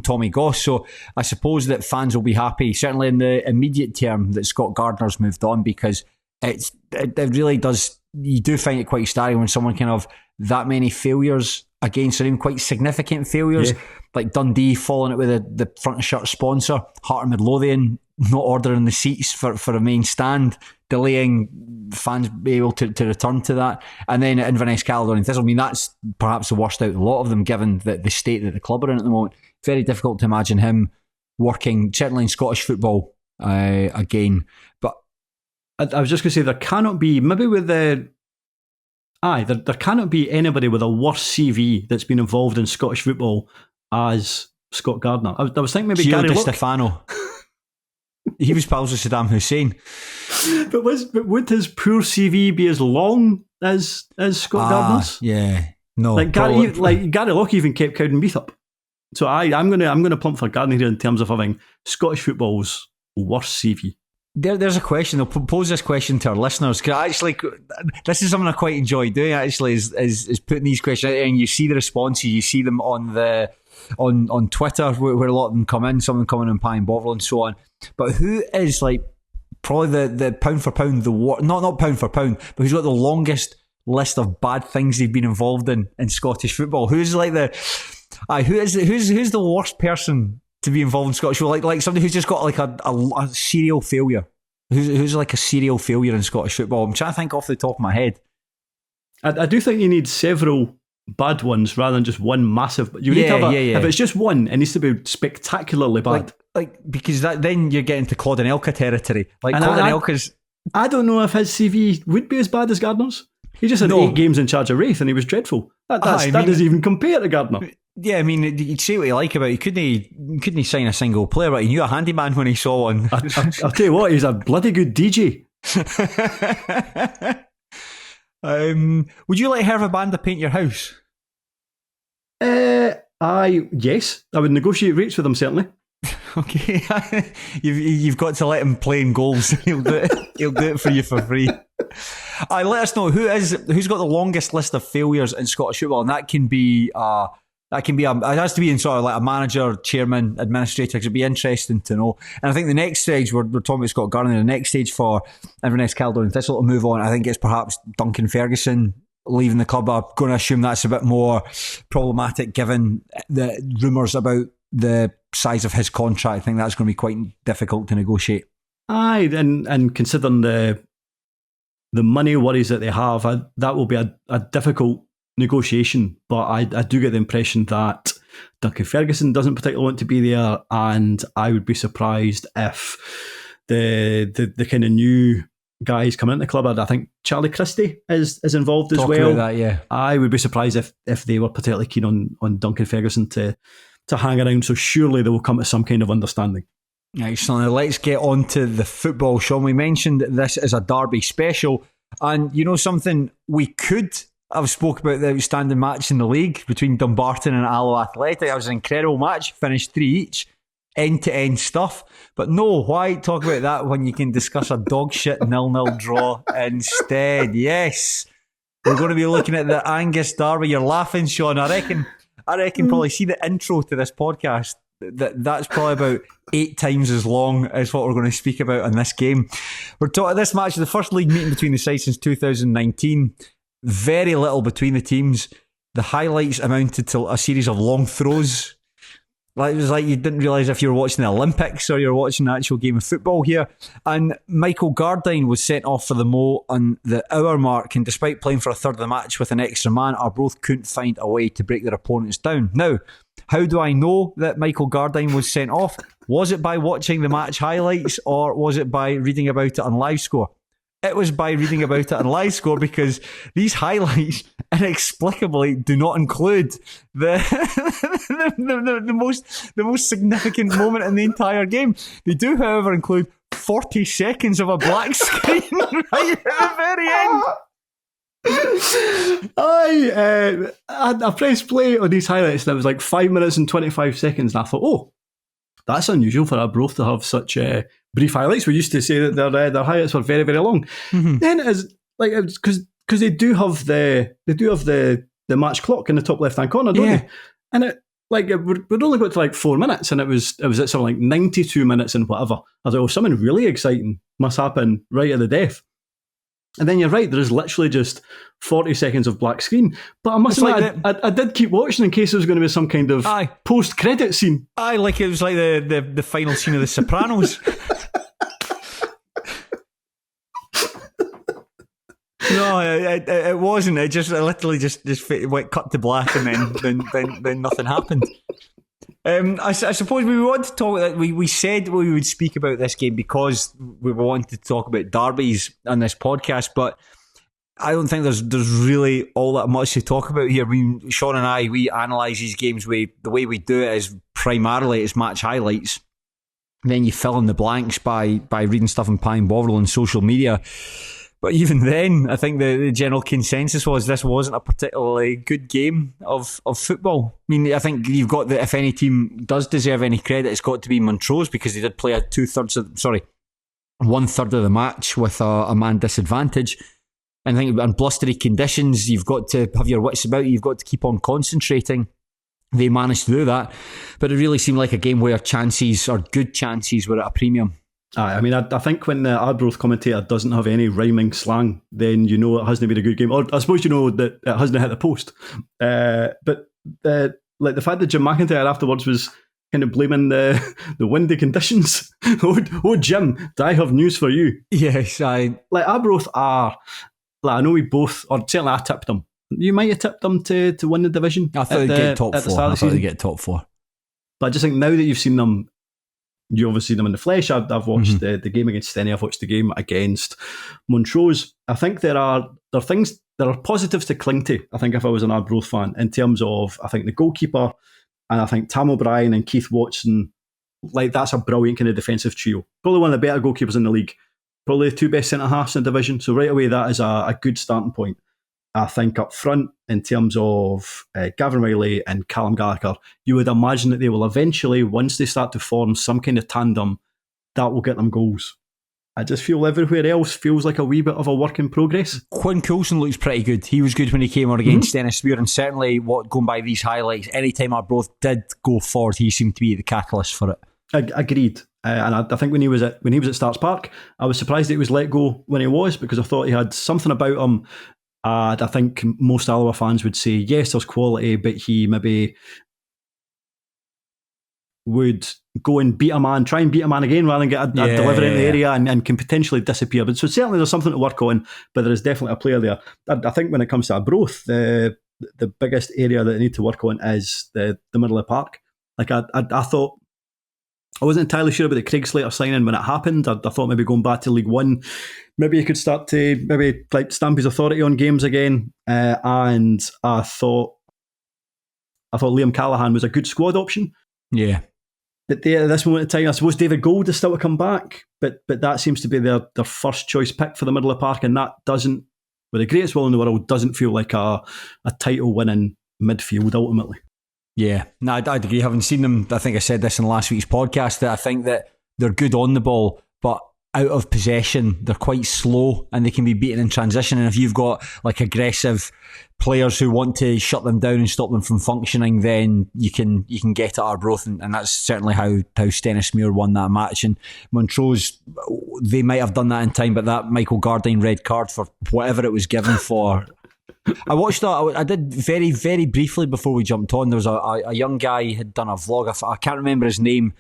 Tommy Goss. So I suppose that fans will be happy, certainly in the immediate term, that Scott Gardner's moved on, because it really does. You do find it quite staggering when someone can have that many failures against, or even quite significant failures, like Dundee falling out with the front of shirt sponsor, Heart of Midlothian not ordering the seats for a main stand, delaying fans being able to return to that, and then at Inverness, Caledonian, Thistle. I mean, that's perhaps the worst out of a lot of them, given the state that the club are in at the moment. Very difficult to imagine him working, certainly in Scottish football again. But I was just going to say, there cannot be, maybe with there cannot be anybody with a worse CV that's been involved in Scottish football as Scott Gardner. I was thinking maybe Gio Gary Di Look. Stefano. He was pals with Saddam Hussein. But would his poor CV be as long as Scott Gardner's? Yeah, no. Like Gary Lock even kept Cowdenbeath up. So I'm gonna plump for Gardner here in terms of having Scottish football's worst CV. There's a question. I'll pose this question to our listeners. This is something I quite enjoy doing. Actually, is putting these questions out there, and you see the responses. You see them on Twitter where a lot of them come in. Some of them coming in Pie and Bovril and so on. But who is probably the pound for pound not pound for pound, but who's got the longest list of bad things they've been involved in Scottish football? Who's the worst person to be involved in Scottish football? Like somebody who's just got like a serial failure. Who's like a serial failure in Scottish football? I'm trying to think off the top of my head. I do think you need several bad ones rather than just one massive. You need to have if it's just one, it needs to be spectacularly bad. Because then you're getting to Claude and Elka territory. Elka's. I don't know if his CV would be as bad as Gardner's. He just had 8 games in charge of Wraith and he was dreadful. That doesn't even compare to Gardner. Yeah, I mean, you'd say what you like about it. He couldn't sign a single player, but he knew a handyman when he saw one. I'll tell you what, he's a bloody good DJ. Would you like Herva Band to paint your house? Yes, I would negotiate rates with them, certainly. Okay, you've got to let him play in goals. He'll do it. He'll do it for you for free. Let us know who's got the longest list of failures in Scottish football, and that can be it has to be in sort of like a manager, chairman, administrator. Because it'd be interesting to know. And I think the next stage we're talking about Scott Gardner. The next stage for Inverness, Caledonian, Thistle to move on, I think it's perhaps Duncan Ferguson leaving the club. I'm going to assume that's a bit more problematic given the rumours about the size of his contract. I think that's going to be quite difficult to negotiate. Aye, and considering the money worries that they have, that will be a difficult negotiation. But I do get the impression that Duncan Ferguson doesn't particularly want to be there, and I would be surprised if the kind of new guys coming into the club. I think Charlie Christie is involved as well. About that, yeah. I would be surprised if they were particularly keen on Duncan Ferguson to hang around, so surely they will come to some kind of understanding. Excellent. Now let's get on to the football, Shaughan. We mentioned this as a derby special, and you know something, we could have spoke about the outstanding match in the league between Dumbarton and Alloa Athletic. That was an incredible match, finished 3 each, end-to-end stuff. But no, why talk about that when you can discuss a dog shit 0-0 draw instead? Yes, we're going to be looking at the Angus derby. You're laughing, Shaughan. I reckon probably see the intro to this podcast. That's probably about 8 times as long as what we're going to speak about in this game. We're talking this match, the first league meeting between the sides since 2019. Very little between the teams. The highlights amounted to a series of long throws. It was like you didn't realise if you were watching the Olympics or you were watching an actual game of football here. And Michael Gardyne was sent off for the Mo on the hour mark, and despite playing for a third of the match with an extra man, Arbroath couldn't find a way to break their opponents down. Now, how do I know that Michael Gardyne was sent off? Was it by watching the match highlights, or was it by reading about it on LiveScore? It was by reading about it on LiveScore, because these highlights inexplicably do not include the most significant moment in the entire game. They do, however, include 40 seconds of a black screen right at the very end. I pressed play on these highlights and it was like 5 minutes and 25 seconds, and I thought, oh, that's unusual for Arbroath to have such brief highlights. We used to say that their highlights were very, very long. Mm-hmm. Then it is like, because they do have the match clock in the top left hand corner, don't they? And it we'd only got to like 4 minutes, and it was at something like 92 minutes and whatever. I was like, oh, something really exciting must happen right at the death. And then you're right, there is literally just 40 seconds of black screen. But I must admit, I did keep watching in case there was going to be some kind of post-credit scene. Like it was like the final scene of The Sopranos. No, it wasn't. It literally just went cut to black, and then nothing happened. I suppose we want to talk that we said we would speak about this game because we wanted to talk about derbies on this podcast, but I don't think there's really all that much to talk about here. I mean, Shaughan and I, we analyse these games. The way we do it is primarily it's match highlights. Then you fill in the blanks by reading stuff in Pine Bovril and social media. But even then, I think the general consensus was this wasn't a particularly good game of football. I mean, I think you've got if any team does deserve any credit, it's got to be Montrose, because they did play 1/3 of the match with a man disadvantage. And I think in blustery conditions, you've got to have your wits about you. You've got to keep on concentrating. They managed to do that, but it really seemed like a game where chances, or good chances, were at a premium. I mean, I think when the Arbroath commentator doesn't have any rhyming slang, then you know it hasn't been a good game. Or I suppose you know that it hasn't hit the post. But the fact that Jim McIntyre afterwards was kind of blaming the windy conditions. oh, Jim, I have news for you. Yes, Arbroath are. I know we both, or certainly I tipped them. You might have tipped them to win the division. I thought they'd get top 4. I thought they'd get top 4. But I just think now that you've seen them. You obviously see them in the flesh. I've watched the game against Stenny. I've watched the game against Montrose. I think there are positives to cling to. I think if I was an Arbroath fan, in terms of, I think the goalkeeper, and I think Tam O'Brien and Keith Watson, that's a brilliant kind of defensive trio. Probably one of the better goalkeepers in the league. Probably the 2 best centre halves in the division. So right away, that is a good starting point. I think up front, in terms of Gavin Riley and Callum Gallagher, you would imagine that they will eventually, once they start to form some kind of tandem, that will get them goals. I just feel everywhere else feels like a wee bit of a work in progress. Quinn Coulson looks pretty good. He was good when he came on against Stennismuir, and certainly going by these highlights, anytime Arbroath did go forward, he seemed to be the catalyst for it. Agreed. And I think when he was at Starks Park, I was surprised that he was let go when he was, because I thought he had something about him. I think most Alloa fans would say, yes, there's quality, but he maybe would go and try and beat a man again rather than get a delivery in the area and can potentially disappear. But so certainly there's something to work on, but there is definitely a player there. I think when it comes to Arbroath, the biggest area that they need to work on is the middle of the park. Like I thought, I wasn't entirely sure about the Craig Slater signing when it happened. I thought maybe going back to League One, maybe he could start to maybe like stamp his authority on games again. And I thought Liam Callaghan was a good squad option. Yeah. But at this moment in time, I suppose David Gold is still to come back, but that seems to be their first choice pick for the middle of the park, and that doesn't, with the greatest will in the world, doesn't feel like a title winning midfield ultimately. Yeah, no, I'd agree. Having seen them, I think I said this in last week's podcast, that I think that they're good on the ball, but out of possession, they're quite slow and they can be beaten in transition. And if you've got like aggressive players who want to shut them down and stop them from functioning, then you can get at Arbroath, and that's certainly how Stennismuir won that match. And Montrose, they might have done that in time, but that Michael Gardyne red card for whatever it was given for. I watched that. I did very, very briefly before we jumped on. There was a young guy had done a vlog. I can't remember his name.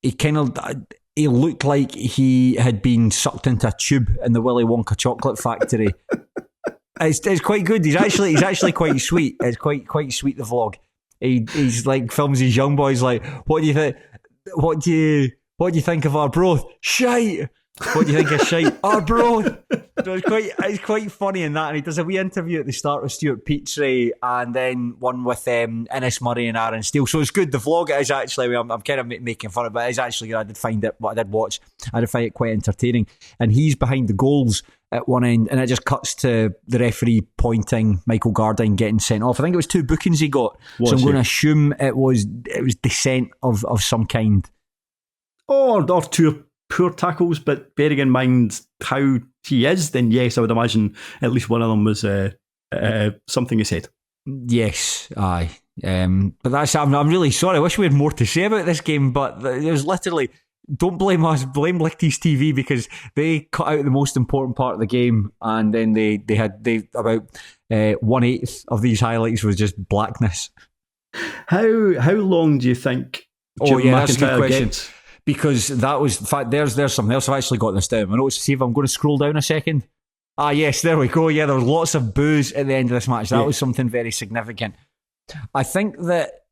He looked like he had been sucked into a tube in the Willy Wonka chocolate factory. It's quite good. He's actually quite sweet. It's quite sweet, the vlog. He's like films his young boys like, what do you think? What do you think of Arbroath? Shite. What do you think of shite? Arbroath. So it's quite funny in that, and he does a wee interview at the start with Stuart Petrie, and then one with Innes Murray and Aaron Steele. So it's good. The vlog is actually, I'm kind of making fun of it, but it's actually good. I did find it, what I did watch, I did find it quite entertaining. And he's behind the goals at one end, and it just cuts to the referee pointing, Michael Gardyne getting sent off. I think it was 2 bookings he got. So I'm going to assume it was dissent of some kind. Or 2 poor tackles, but bearing in mind how he is, then yes, I would imagine at least one of them was something he said. Yes, aye. But I'm really sorry. I wish we had more to say about this game, but there's literally, don't blame us, blame Lichty's TV, because they cut out the most important part of the game, and then they about 1/8 of these highlights was just blackness. How long do you think Jim McIntyre gets? Because that was, in fact, there's something else. I've actually got this down. I know. See if I'm going to scroll down a second. Ah, yes, there we go. Yeah, there was lots of boos at the end of this match. That was something very significant. I think that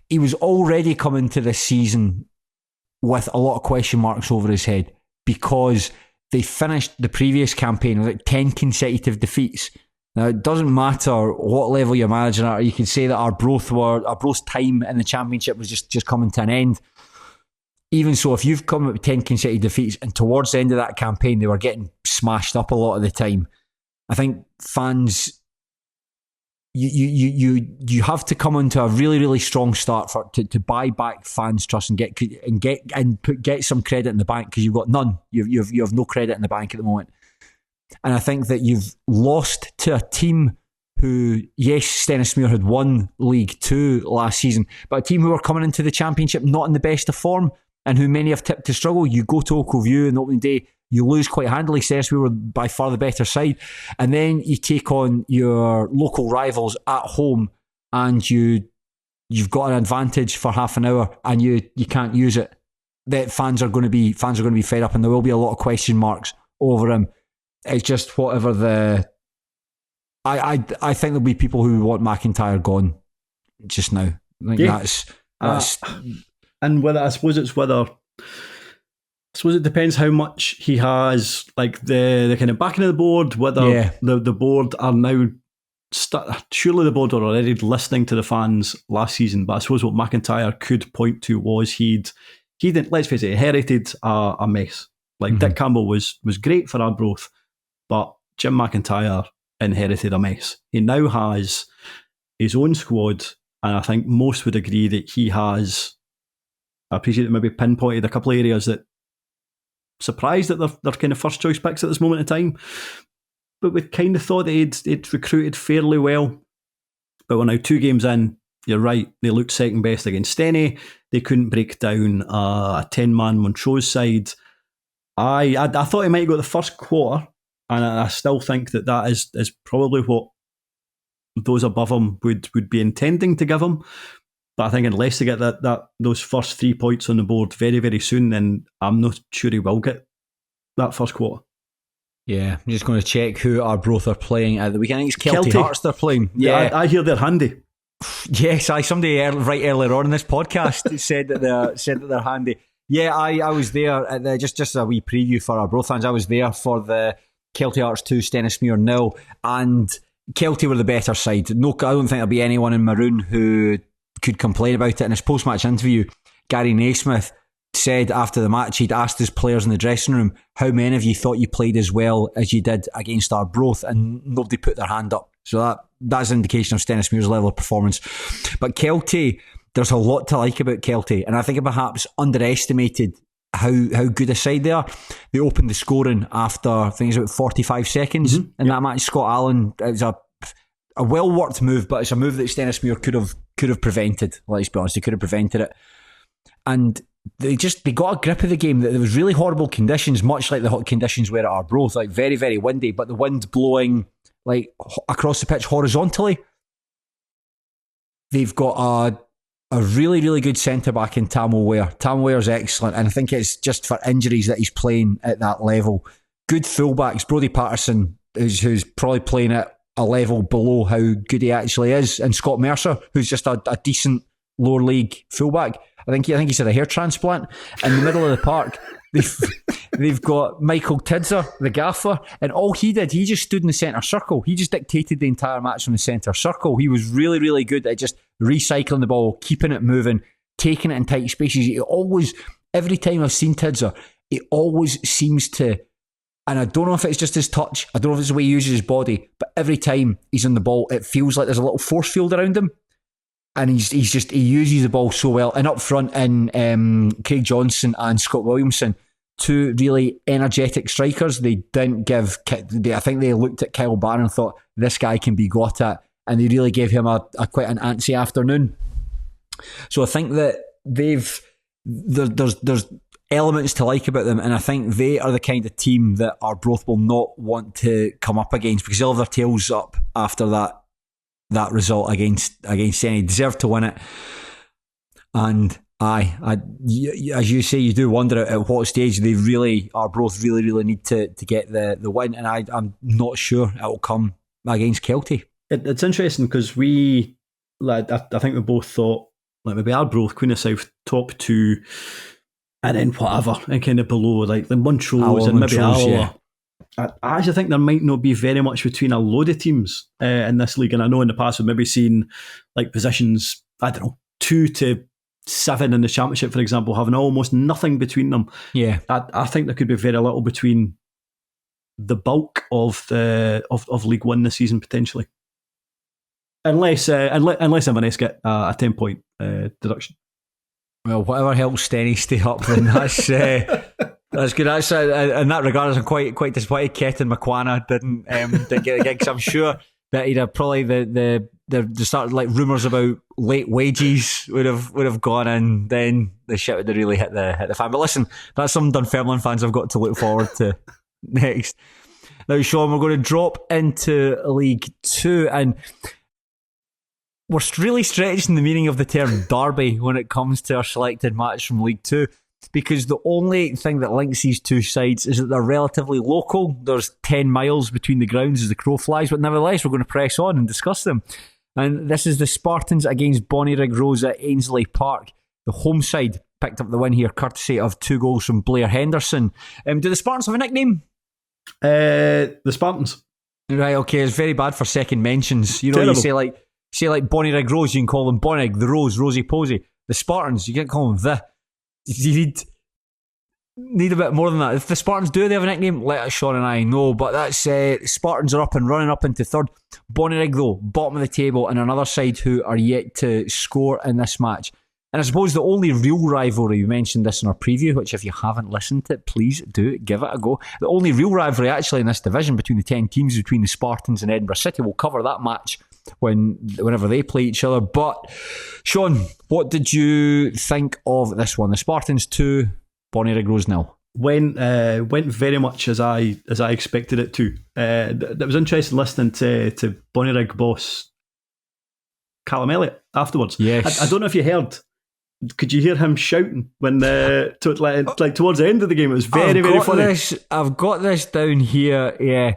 he was already coming to this season with a lot of question marks over his head, because they finished the previous campaign with like 10 consecutive defeats. Now, it doesn't matter what level you're managing at. You can say that Arbroath's time in the Championship was just coming to an end. Even so, if you've come up with 10 consecutive defeats, and towards the end of that campaign they were getting smashed up a lot of the time, I think fans, you have to come into a really, really strong start to buy back fans' trust and get some credit in the bank, because you've got none. You have no credit in the bank at the moment. And I think that you've lost to a team who, yes, Stennismuir had won League 2 last season, but a team who were coming into the Championship not in the best of form, and who many have tipped to struggle. You go to Oakview in the opening day, you lose quite handily. Stennismuir were by far the better side. And then you take on your local rivals at home, and you've got an advantage for half an hour, and you can't use it. That fans are going to be fed up, and there will be a lot of question marks over him. It's just whatever the... I think there'll be people who want McIntyre gone just now. I think that's and I suppose it depends how much he has, like the kind of backing of the board, whether the board are now surely the board are already listening to the fans last season, but I suppose what McIntyre could point to was he didn't, let's face it, he inherited a mess. Like Dick Campbell was great for Arbroath, but Jim McIntyre inherited a mess. He now has his own squad, and I think most would agree that he has, I appreciate that maybe pinpointed a couple of areas that surprised that they're kind of first choice picks at this moment in time. But we kind of thought that he'd recruited fairly well. But we're now 2 games in. You're right, they looked second best against Steny. They couldn't break down a 10-man Montrose side. I thought he might go the first quarter, and I still think that is probably what those above him would be intending to give him. But I think unless they get those first 3 points on the board very, very soon, then I'm not sure he will get that first quarter. Yeah, I'm just going to check who Arbroath are playing at the weekend. I think it's Kelty Hearts they're playing. Yeah, I hear they're handy. Yes, somebody right earlier on in this podcast said that they're handy. Yeah, I was there at just a wee preview for Arbroath fans. I was there for the Kelty Hearts 2, Stennismuir 0, and Kelty were the better side. No, I don't think there'll be anyone in Maroon who could complain about it. In his post-match interview, Gary Naismith said after the match he'd asked his players in the dressing room, how many of you thought you played as well as you did against Arbroath, and nobody put their hand up. So that's an indication of Stennismuir's level of performance. But Kelty, there's a lot to like about Kelty, and I think it perhaps underestimated how good a side they are. They opened the scoring after, I think it's about 45 seconds in that match. Scott Allen, it was a well-worked move, but it's a move that Stennismuir could have prevented. Let's be honest, they could have prevented it. And they got a grip of the game. There was really horrible conditions, much like the hot conditions were at Arbroath, like very, very windy, but the wind blowing like across the pitch horizontally. They've got a really, really good centre-back in Tamil Ware. Tamil Ware's excellent, and I think it's just for injuries that he's playing at that level. Good fullbacks, Brodie Patterson, who's probably playing at a level below how good he actually is, and Scott Mercer, who's just a decent lower league fullback. I think he's had a hair transplant. In the middle of the park, they've got Michael Tidser, the gaffer, and all he did, he just stood in the centre circle. He just dictated the entire match from the centre circle. He was really, really good at just recycling the ball, keeping it moving, taking it in tight spaces. He always, every time I've seen Tidser, it always seems to, and I don't know if it's just his touch, I don't know if it's the way he uses his body, but every time he's on the ball, it feels like there's a little force field around him. And he uses the ball so well. And up front in Craig Johnson and Scott Williamson, 2 really energetic strikers. They didn't give, I think they looked at Kyle Barron and thought, this guy can be got at. And they really gave him a quite an antsy afternoon. So I think that there's elements to like about them. And I think they are the kind of team that Arbroath will not want to come up against, because they'll have their tails up after that result against Senny. Deserved to win it. And as you say, you do wonder at what stage Arbroath really need to get the win, and I'm not sure it will come against Kelty. It's interesting because I think we both thought like maybe Arbroath, Queen of South top 2, and then whatever, and kind of below like the Montrose and maybe Alloa. Yeah. I actually think there might not be very much between a load of teams in this league, and I know in the past we've maybe seen like positions, I don't know, 2 to 7 in the Championship, for example, having almost nothing between them. Yeah, I think there could be very little between the bulk of League One this season potentially, unless Inverness get a 10-point deduction. Well, whatever helps Steny stay up, then that's. That's good. That's in that regard, I'm quite disappointed Ketton McQuana didn't get a gig, because I'm sure that he'd have probably the started like rumours about late wages would have gone, and then the shit would have really hit the fan. But listen, that's some Dunfermline fans have got to look forward to next. Now, Shaughan, we're going to drop into League 2, and we're really stretching the meaning of the term derby when it comes to our selected match from League 2. Because the only thing that links these two sides is that they're relatively local. There's 10 miles between the grounds as the crow flies, but nevertheless, we're going to press on and discuss them. And this is the Spartans against Bonnyrigg Rose at Ainsley Park. The home side picked up the win here, courtesy of 2 goals from Blair Henderson. Do the Spartans have a nickname? The Spartans. Right, okay, it's very bad for second mentions. You know, Terrible. you say like Bonnyrigg Rose, you can call them Bonnyrigg, the Rose, Rosie Posey. The Spartans, you can't call them the. You need need a bit more than that. If the Spartans do they have a nickname, let us, Shaughan and I know. But that's Spartans are up and running up into third. Bonnyrigg, though, bottom of the table, and another side who are yet to score in this match. And I suppose the only real rivalry, we mentioned this in our preview, which if you haven't listened to it, please do give it a go. The only real rivalry actually in this division between the 10 teams, between the Spartans and Edinburgh City. We'll cover that match whenever they play each other. But Shaughan, what did you think of this one? The Spartans 2, Bonnyrigg Rose 0. Went very much as I expected it to. It was interesting listening to Bonnyrigg boss Callum Elliott afterwards. Yes. I don't know if you heard. Could you hear him shouting when towards the end of the game? It was very funny. I've got this down here. Yeah,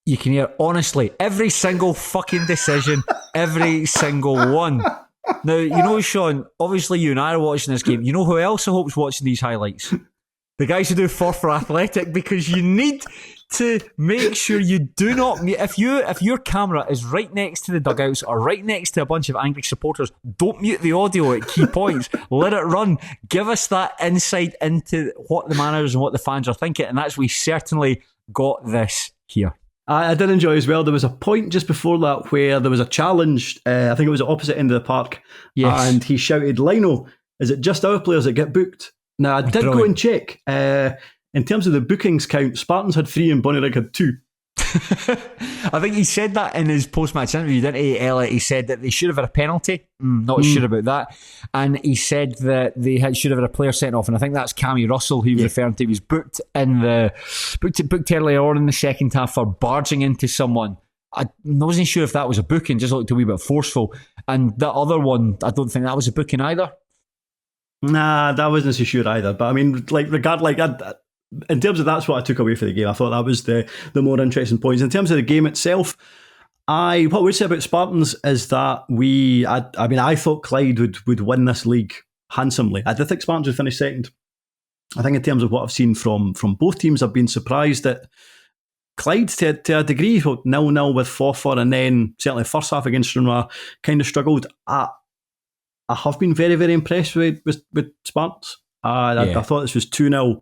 you can hear honestly every single fucking decision, every single one. Now you know, Shaughan. Obviously, you and I are watching this game. You know who else I hope's watching these highlights? The guys who do Falkirk Athletic, because you need to make sure you do not mute. If your camera is right next to the dugouts or right next to a bunch of angry supporters, don't mute the audio at key points. Let it run. Give us that insight into what the managers and what the fans are thinking, and that's we certainly got this here. I did enjoy as well. There was a point just before that where there was a challenge. I think it was the opposite end of the park. Yes. And he shouted, "Lino, is it just our players that get booked?" Now, I did go and check. In terms of the bookings count, Spartans had 3 and Bonnyrigg had 2. I think he said that in his post-match interview, didn't he, Elliot? He said that they should have had a penalty. Not sure about that. And he said that they should have had a player sent off. And I think that's Cammy Russell he was referring to. He was booked earlier on in the second half for barging into someone. I wasn't sure if that was a booking, just looked a wee bit forceful. And that other one, I don't think that was a booking either. Nah, that wasn't so sure either. But I mean, in terms of that's what I took away from the game. I thought that was the more interesting points. In terms of the game itself, what we'd say about Spartans is that I thought Clyde would win this league handsomely. I did think Spartans would finish second. I think in terms of what I've seen from both teams, I've been surprised that Clyde to a degree, 0-0 with Forfar, and then certainly first half against Stranraer kind of struggled. I have been very, very impressed with Spartans. I thought this was 2-0.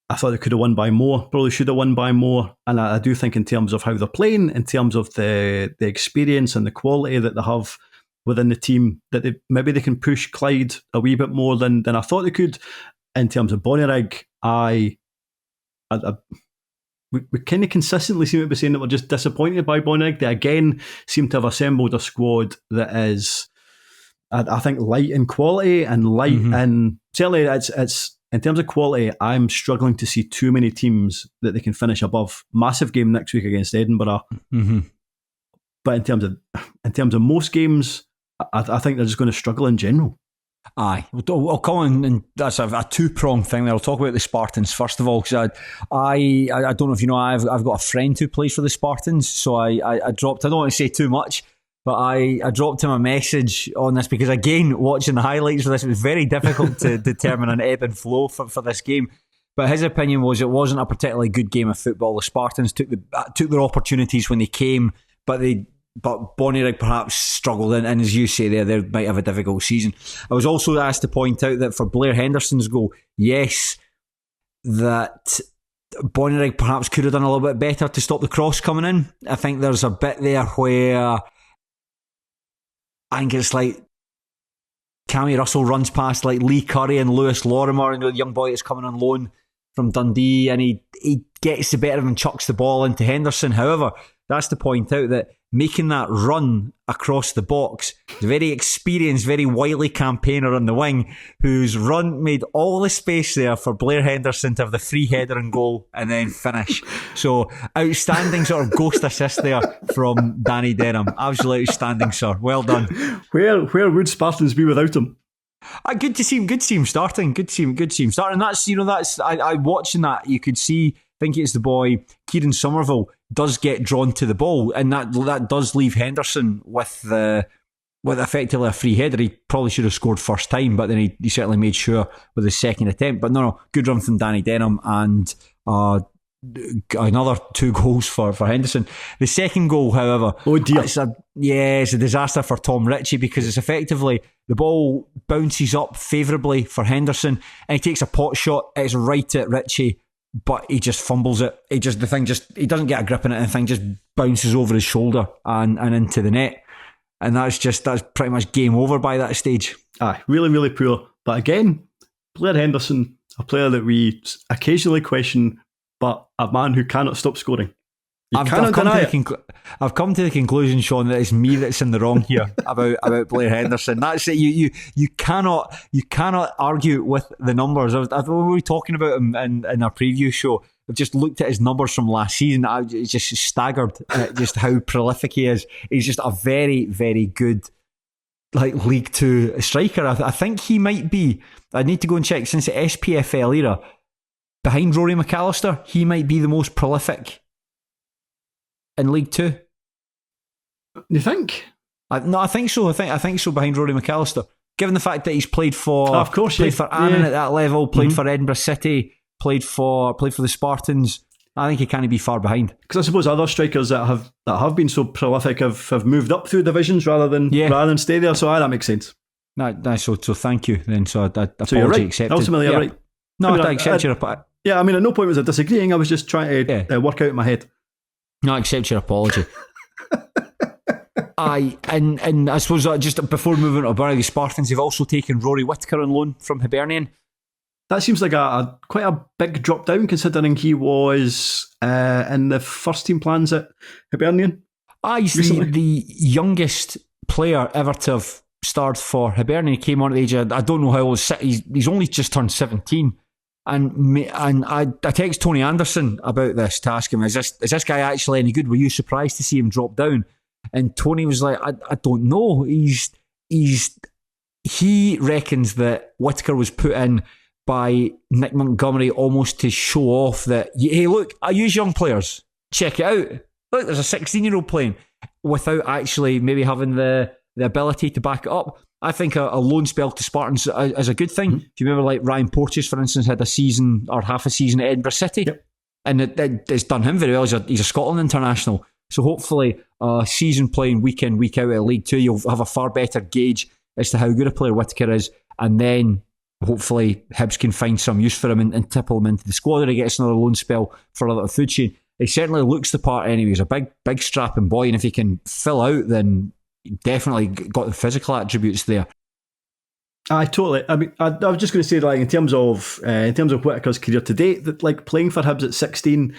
I thought they could have won by more, probably should have won by more. And I do think in terms of how they're playing, in terms of the experience and the quality that they have within the team, that maybe they can push Clyde a wee bit more than I thought they could. In terms of Bonnyrigg, we kind of consistently seem to be saying that we're just disappointed by Bonnyrigg. They again seem to have assembled a squad that is, I think, light in quality and light in, certainly it's in terms of quality, I'm struggling to see too many teams that they can finish above. Massive game next week against Edinburgh. But in terms of most games, I think they're just going to struggle in general. Aye, I'll come on, and that's a two-pronged thing there. I'll talk about the Spartans first of all, because I don't know if you know, I've got a friend who plays for the Spartans, so I dropped, I don't want to say too much, but I dropped him a message on this because, again, watching the highlights for this, it was very difficult to determine an ebb and flow for this game. But his opinion was it wasn't a particularly good game of football. The Spartans took their opportunities when they came, but Bonnyrigg perhaps struggled, and as you say there, they might have a difficult season. I was also asked to point out that for Blair Henderson's goal, yes, that Bonnyrigg perhaps could have done a little bit better to stop the cross coming in. I think there's a bit there where I think it's like Cammy Russell runs past like Lee Curry and Lewis Lorimer, and the young boy that's coming on loan from Dundee, and he gets the better of him and chucks the ball into Henderson. However, that's to point out that making that run across the box, the very experienced, very wily campaigner on the wing, whose run made all the space there for Blair Henderson to have the free header and goal and then finish. So outstanding sort of ghost assist there from Danny Denham. Absolutely outstanding, sir. Well done. Where would Spartans be without him? Good to see him starting. Good to see him starting. That's I watching that, you could see, I think it's the boy Kieran Somerville does get drawn to the ball, and that does leave Henderson with effectively a free header. He probably should have scored first time, but then he certainly made sure with his second attempt. But no, good run from Danny Denham, and another 2 goals for Henderson. The second goal, however, oh dear, it's a disaster for Tom Ritchie, because it's effectively the ball bounces up favourably for Henderson and he takes a pot shot. It's right at Ritchie, but he just fumbles it. He doesn't get a grip on it, and the thing just bounces over his shoulder and into the net. And that's pretty much game over by that stage. Aye, really, really poor. But again, Blair Henderson, a player that we occasionally question, but a man who cannot stop scoring. I've come to the conclusion, Shaughan, that it's me that's in the wrong here about Blair Henderson. That's it. You cannot argue with the numbers. We were talking about him in our preview show. I've just looked at his numbers from last season. I was just staggered at just how prolific he is. He's just a very, very good League Two striker. I think he might be, I need to go and check, since the SPFL era, behind Rory McAllister, he might be the most prolific in League Two. You think? I think so. I think so, behind Rory McAllister. Given the fact that he's played for, for Annan at that level, played for Edinburgh City, played for the Spartans. I think he can't be far behind. Because I suppose other strikers that have been so prolific have moved up through divisions rather than stay there. So that makes sense. So thank you then. So apology you're right. accepted. Ultimately, you're right. No, I accept your apology. Yeah, I mean, at no point was I disagreeing. I was just trying to work out in my head. No, I accept your apology. And I suppose just before moving to Bonnyrigg, the Spartans have also taken Rory Whittaker on loan from Hibernian. That seems like quite a big drop down, considering he was in the first team plans at Hibernian. He's the youngest player ever to have starred for Hibernian. He came on at the age of, I don't know how old, he's only just turned 17. And I text Tony Anderson about this to ask him, is this guy actually any good? Were you surprised to see him drop down? And Tony was like, I don't know. He reckons that Whittaker was put in by Nick Montgomery almost to show off that, hey, look, I use young players. Check it out. Look, there's a 16-year-old playing, without actually maybe having the ability to back it up. I think a loan spell to Spartans is a good thing. Mm-hmm. If you remember, like Ryan Porteous, for instance, had a season or half a season at Edinburgh City, and it's done him very well. He's a Scotland international. So hopefully, a season playing week in, week out at League Two, you'll have a far better gauge as to how good a player Whittaker is, and then hopefully Hibs can find some use for him and tipple him into the squad, or he gets another loan spell for a little food chain. He certainly looks the part anyway. He's a big strapping boy, and if he can fill out, then definitely got the physical attributes there. Totally. I mean, I was just going to say, like, in terms of Whittaker's career to date, that like playing for Hibs at 16,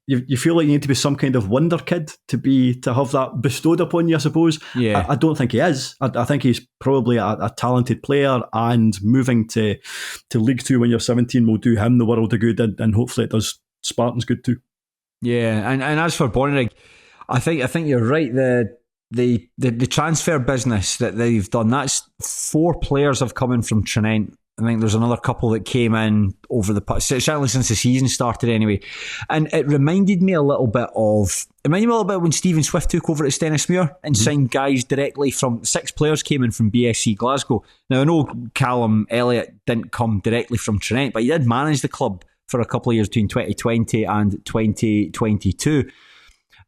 you feel like you need to be some kind of wonder kid to have that bestowed upon you, I suppose. Yeah. I don't think he is. I think he's probably a talented player, and moving to League Two when you're 17 will do him the world of good, and hopefully it does Spartans good too. Yeah, and as for Bonnyrigg, I think you're right. The transfer business that they've done, that's 4 players have come in from Tranent. I think there's another couple that came in over the past, certainly since the season started anyway. And it reminded me a little bit when Stephen Swift took over at Stennismuir and signed guys directly from, 6 players came in from BSC Glasgow. Now I know Callum Elliott didn't come directly from Tranent, but he did manage the club for a couple of years between 2020 and 2022.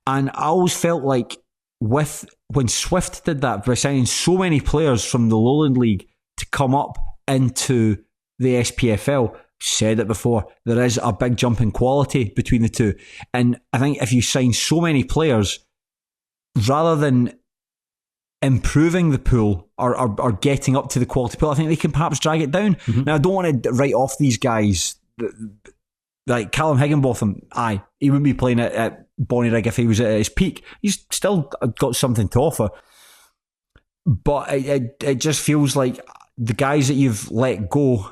And I always felt like when Swift did that, by signing so many players from the Lowland League to come up into the SPFL, said it before, there is a big jump in quality between the two. And I think if you sign so many players, rather than improving the pool or getting up to the quality pool, I think they can perhaps drag it down. Mm-hmm. Now, I don't want to write off these guys. Like Callum Higginbotham, he wouldn't be playing at Bonnyrigg if he was at his peak. He's still got something to offer. But it just feels like the guys that you've let go,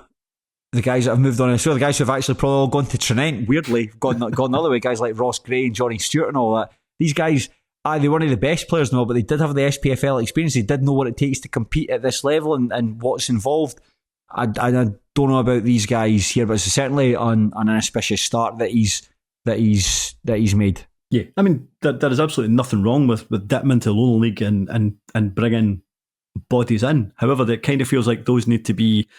the guys that have moved on, so the guys who have actually probably all gone to Tranent, weirdly, gone the other way, guys like Ross Gray and Johnny Stewart and all that. These guys, they weren't the best players, no, but they did have the SPFL experience. They did know what it takes to compete at this level and what's involved. I don't know about these guys here, but it's certainly an auspicious start that he's made. Yeah, I mean, there is absolutely nothing wrong with dipping into the Lowland League and bringing bodies in. However, it kind of feels like those need to be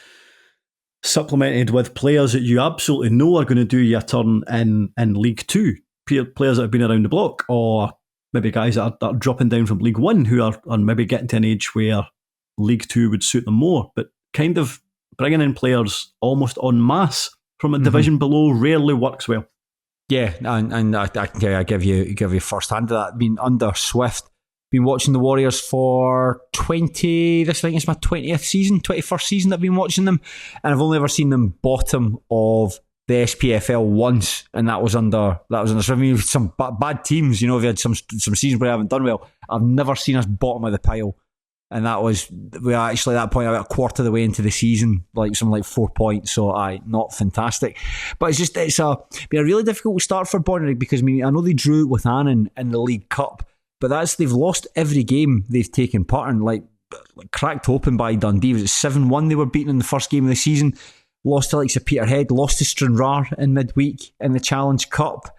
supplemented with players that you absolutely know are going to do you a turn in League Two, players that have been around the block, or maybe guys that are dropping down from League One who are maybe getting to an age where League Two would suit them more, but kind of bringing in players almost en masse from a division below rarely works well. Yeah, and I give you first hand to that. I mean, under Swift, been watching the Warriors for 20. This I think it's my 21st season that I've been watching them, and I've only ever seen them bottom of the SPFL once, and that was under. So I mean, some bad teams. You know, we had some seasons where I haven't done well. I've never seen us bottom of the pile. And that was, we actually at that point about a quarter of the way into the season, like something like 4 points. So not fantastic. But it's been a really difficult start for Bonnyrigg because I mean I know they drew with Annan in the League Cup, but they've lost every game they've taken part in. Like cracked open by Dundee. It was 7-1 they were beaten in the first game of the season. Lost to like Peterhead, lost to Stranraer in midweek in the Challenge Cup.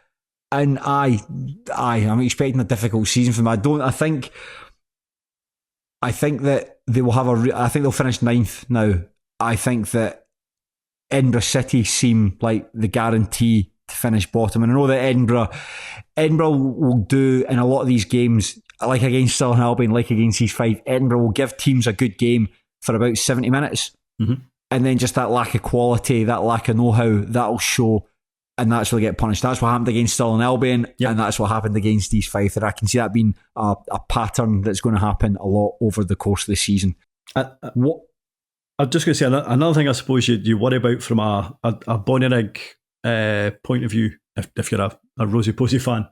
And I'm expecting a difficult season for them. I think that they will have I think they'll finish 9th now. I think that Edinburgh City seem like the guarantee to finish bottom. And I know that Edinburgh will do in a lot of these games, like against Stirling Albion, like against East Fife, Edinburgh will give teams a good game for about 70 minutes. Mm-hmm. And then just that lack of quality, that lack of know-how, that'll show. And that's where they get punished. That's what happened against Stirling Albion, and that's what happened against East Fife. And I can see that being a pattern that's going to happen a lot over the course of the season. What I'm just going to say another thing. I suppose you worry about from a Bonnyrigg point of view, if you're a Rosie Posey fan,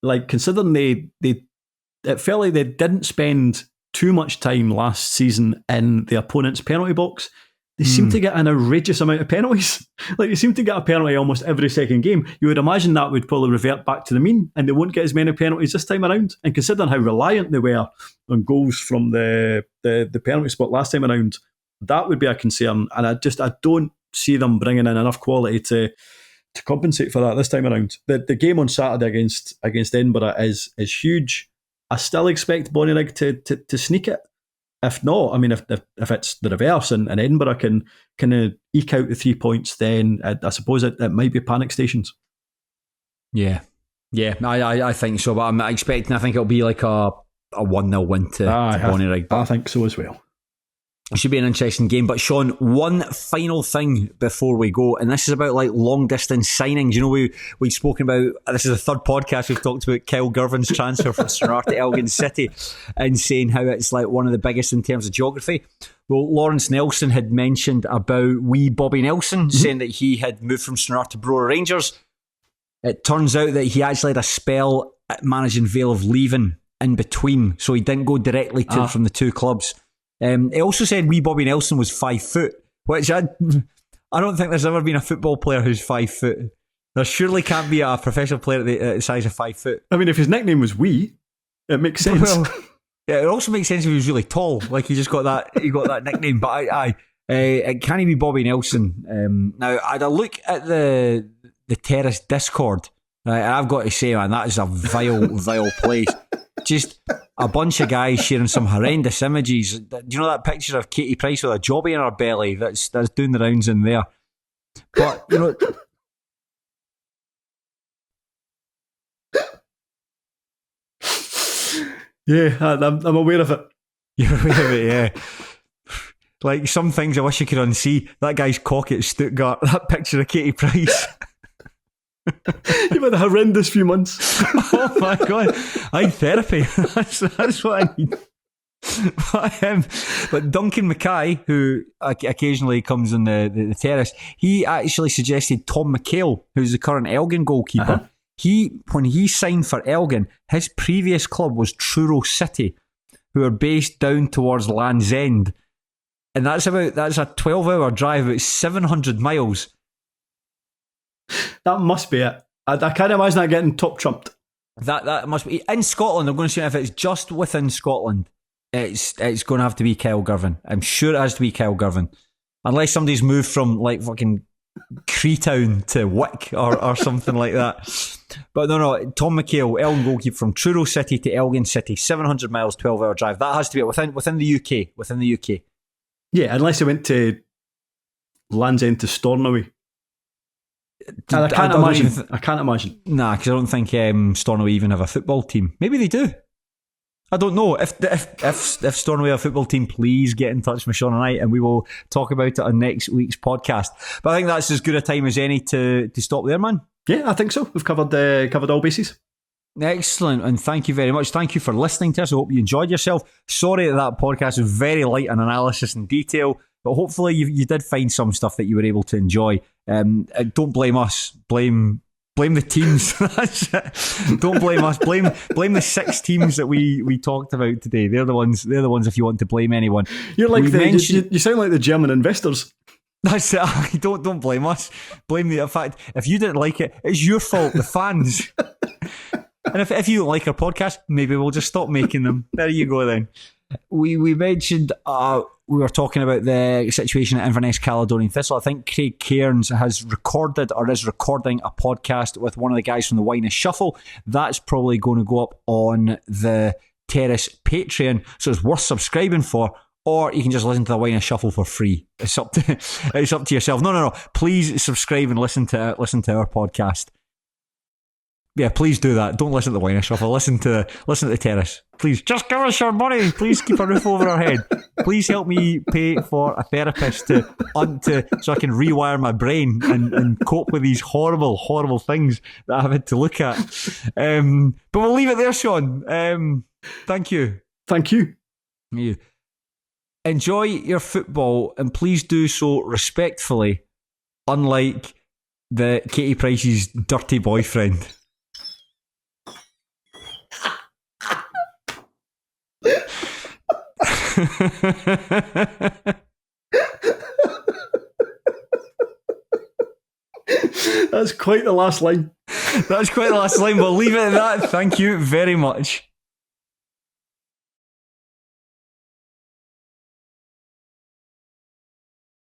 like considering it felt like they didn't spend too much time last season in the opponent's penalty box. They seem to get an outrageous amount of penalties. Like they seem to get a penalty almost every second game. You would imagine that would probably revert back to the mean, and they won't get as many penalties this time around. And considering how reliant they were on goals from the penalty spot last time around, that would be a concern. And I don't see them bringing in enough quality to compensate for that this time around. The game on Saturday against Edinburgh is huge. I still expect Bonnyrigg to sneak it. If not, I mean, if it's the reverse and Edinburgh can kind of eke out the 3 points, then I suppose it might be panic stations. Yeah, I think so. But I'm expecting, I think it'll be like a 1-0 win to Bonnyrigg. I think so as well. It should be an interesting game. But Shaughan, one final thing before we go, and this is about like long distance signings. You know, we've spoken about, this is the third podcast we've talked about Kyle Girvan's transfer from Stranraer to Elgin City and saying how it's like one of the biggest in terms of geography. Well, Lawrence Nelson had mentioned about wee Bobby Nelson, saying that he had moved from Stranraer to Brora Rangers. It turns out that he actually had a spell at managing Vale of Leven in between, so he didn't go directly from the two clubs. He also said wee Bobby Nelson was 5 foot, which I don't think there's ever been a football player who's 5 foot. There surely can't be a professional player at the size of 5 foot. I mean, if his nickname was Wee, it makes sense. Well, yeah, it also makes sense if he was really tall, like he just got that nickname. But it can't be Bobby Nelson. Now I had a look at the Terrace Discord, right, and I've got to say, man, that is a vile place. Just a bunch of guys sharing some horrendous images. Do you know that picture of Katie Price with a jobby in her belly? That's doing the rounds in there. But you know, yeah, I'm aware of it. You're aware of it, yeah. Like some things I wish I could unsee. That guy's cock at Stuttgart. That picture of Katie Price. You've had a horrendous few months. Oh my god, I need therapy. That's what I need. But Duncan Mackay, who occasionally comes on the terrace, he actually suggested Tom McHale, who's the current Elgin goalkeeper. When he signed for Elgin, his previous club was Truro City, who are based down towards Land's End, and that's a 12-hour drive, about 700 miles. That must be it. I can't imagine that getting top trumped. That must be in Scotland. I'm going to say if it's just within Scotland, it's going to have to be Kyle Girvan. I'm sure it has to be Kyle Girvan, unless somebody's moved from like fucking Creetown to Wick or something like that. But no, Tom McHale, Elgin goalkeeper from Truro City to Elgin City, 700 miles, 12-hour drive. That has to be within the UK. Within the UK. Yeah, unless he went to Land's End to Stornoway. And I can't imagine. Nah, because I don't think Stornoway even have a football team. Maybe they do. I don't know. If Stornoway have a football team, please get in touch with Shaughan and I, and we will talk about it on next week's podcast. But I think that's as good a time as any to stop there, man. Yeah, I think so. We've covered all bases. Excellent, and thank you very much. Thank you for listening to us. I hope you enjoyed yourself. Sorry that podcast was very light on analysis and detail, but hopefully you did find some stuff that you were able to enjoy. Don't blame us. Blame the teams. That's it. Don't blame us. Blame the 6 teams that we talked about today. They're the ones. If you want to blame anyone, you're like you sound like the German investors. That's it. Don't blame us. Blame the fact if you didn't like it, it's your fault. The fans. And if you don't like our podcast, maybe we'll just stop making them. There you go then. We mentioned we were talking about the situation at Inverness, Caledonian, Thistle. I think Craig Cairns has recorded or is recording a podcast with one of the guys from the Wine Shuffle. That's probably going to go up on the Terrace Patreon, so it's worth subscribing for. Or you can just listen to the Wine Shuffle for free. It's up to yourself. No. Please subscribe and listen to our podcast. Yeah, please do that. Don't listen to the Wine Shuffle. Listen to the Terrace. Please, just give us your money. Please keep a roof over our head. Please help me pay for a therapist so I can rewire my brain and cope with these horrible, horrible things that I've had to look at. But we'll leave it there, Shaughan. Thank you. Thank you. You. Enjoy your football and please do so respectfully, unlike the Katie Price's dirty boyfriend. That's quite the last line. We'll leave it at that. Thank you very much.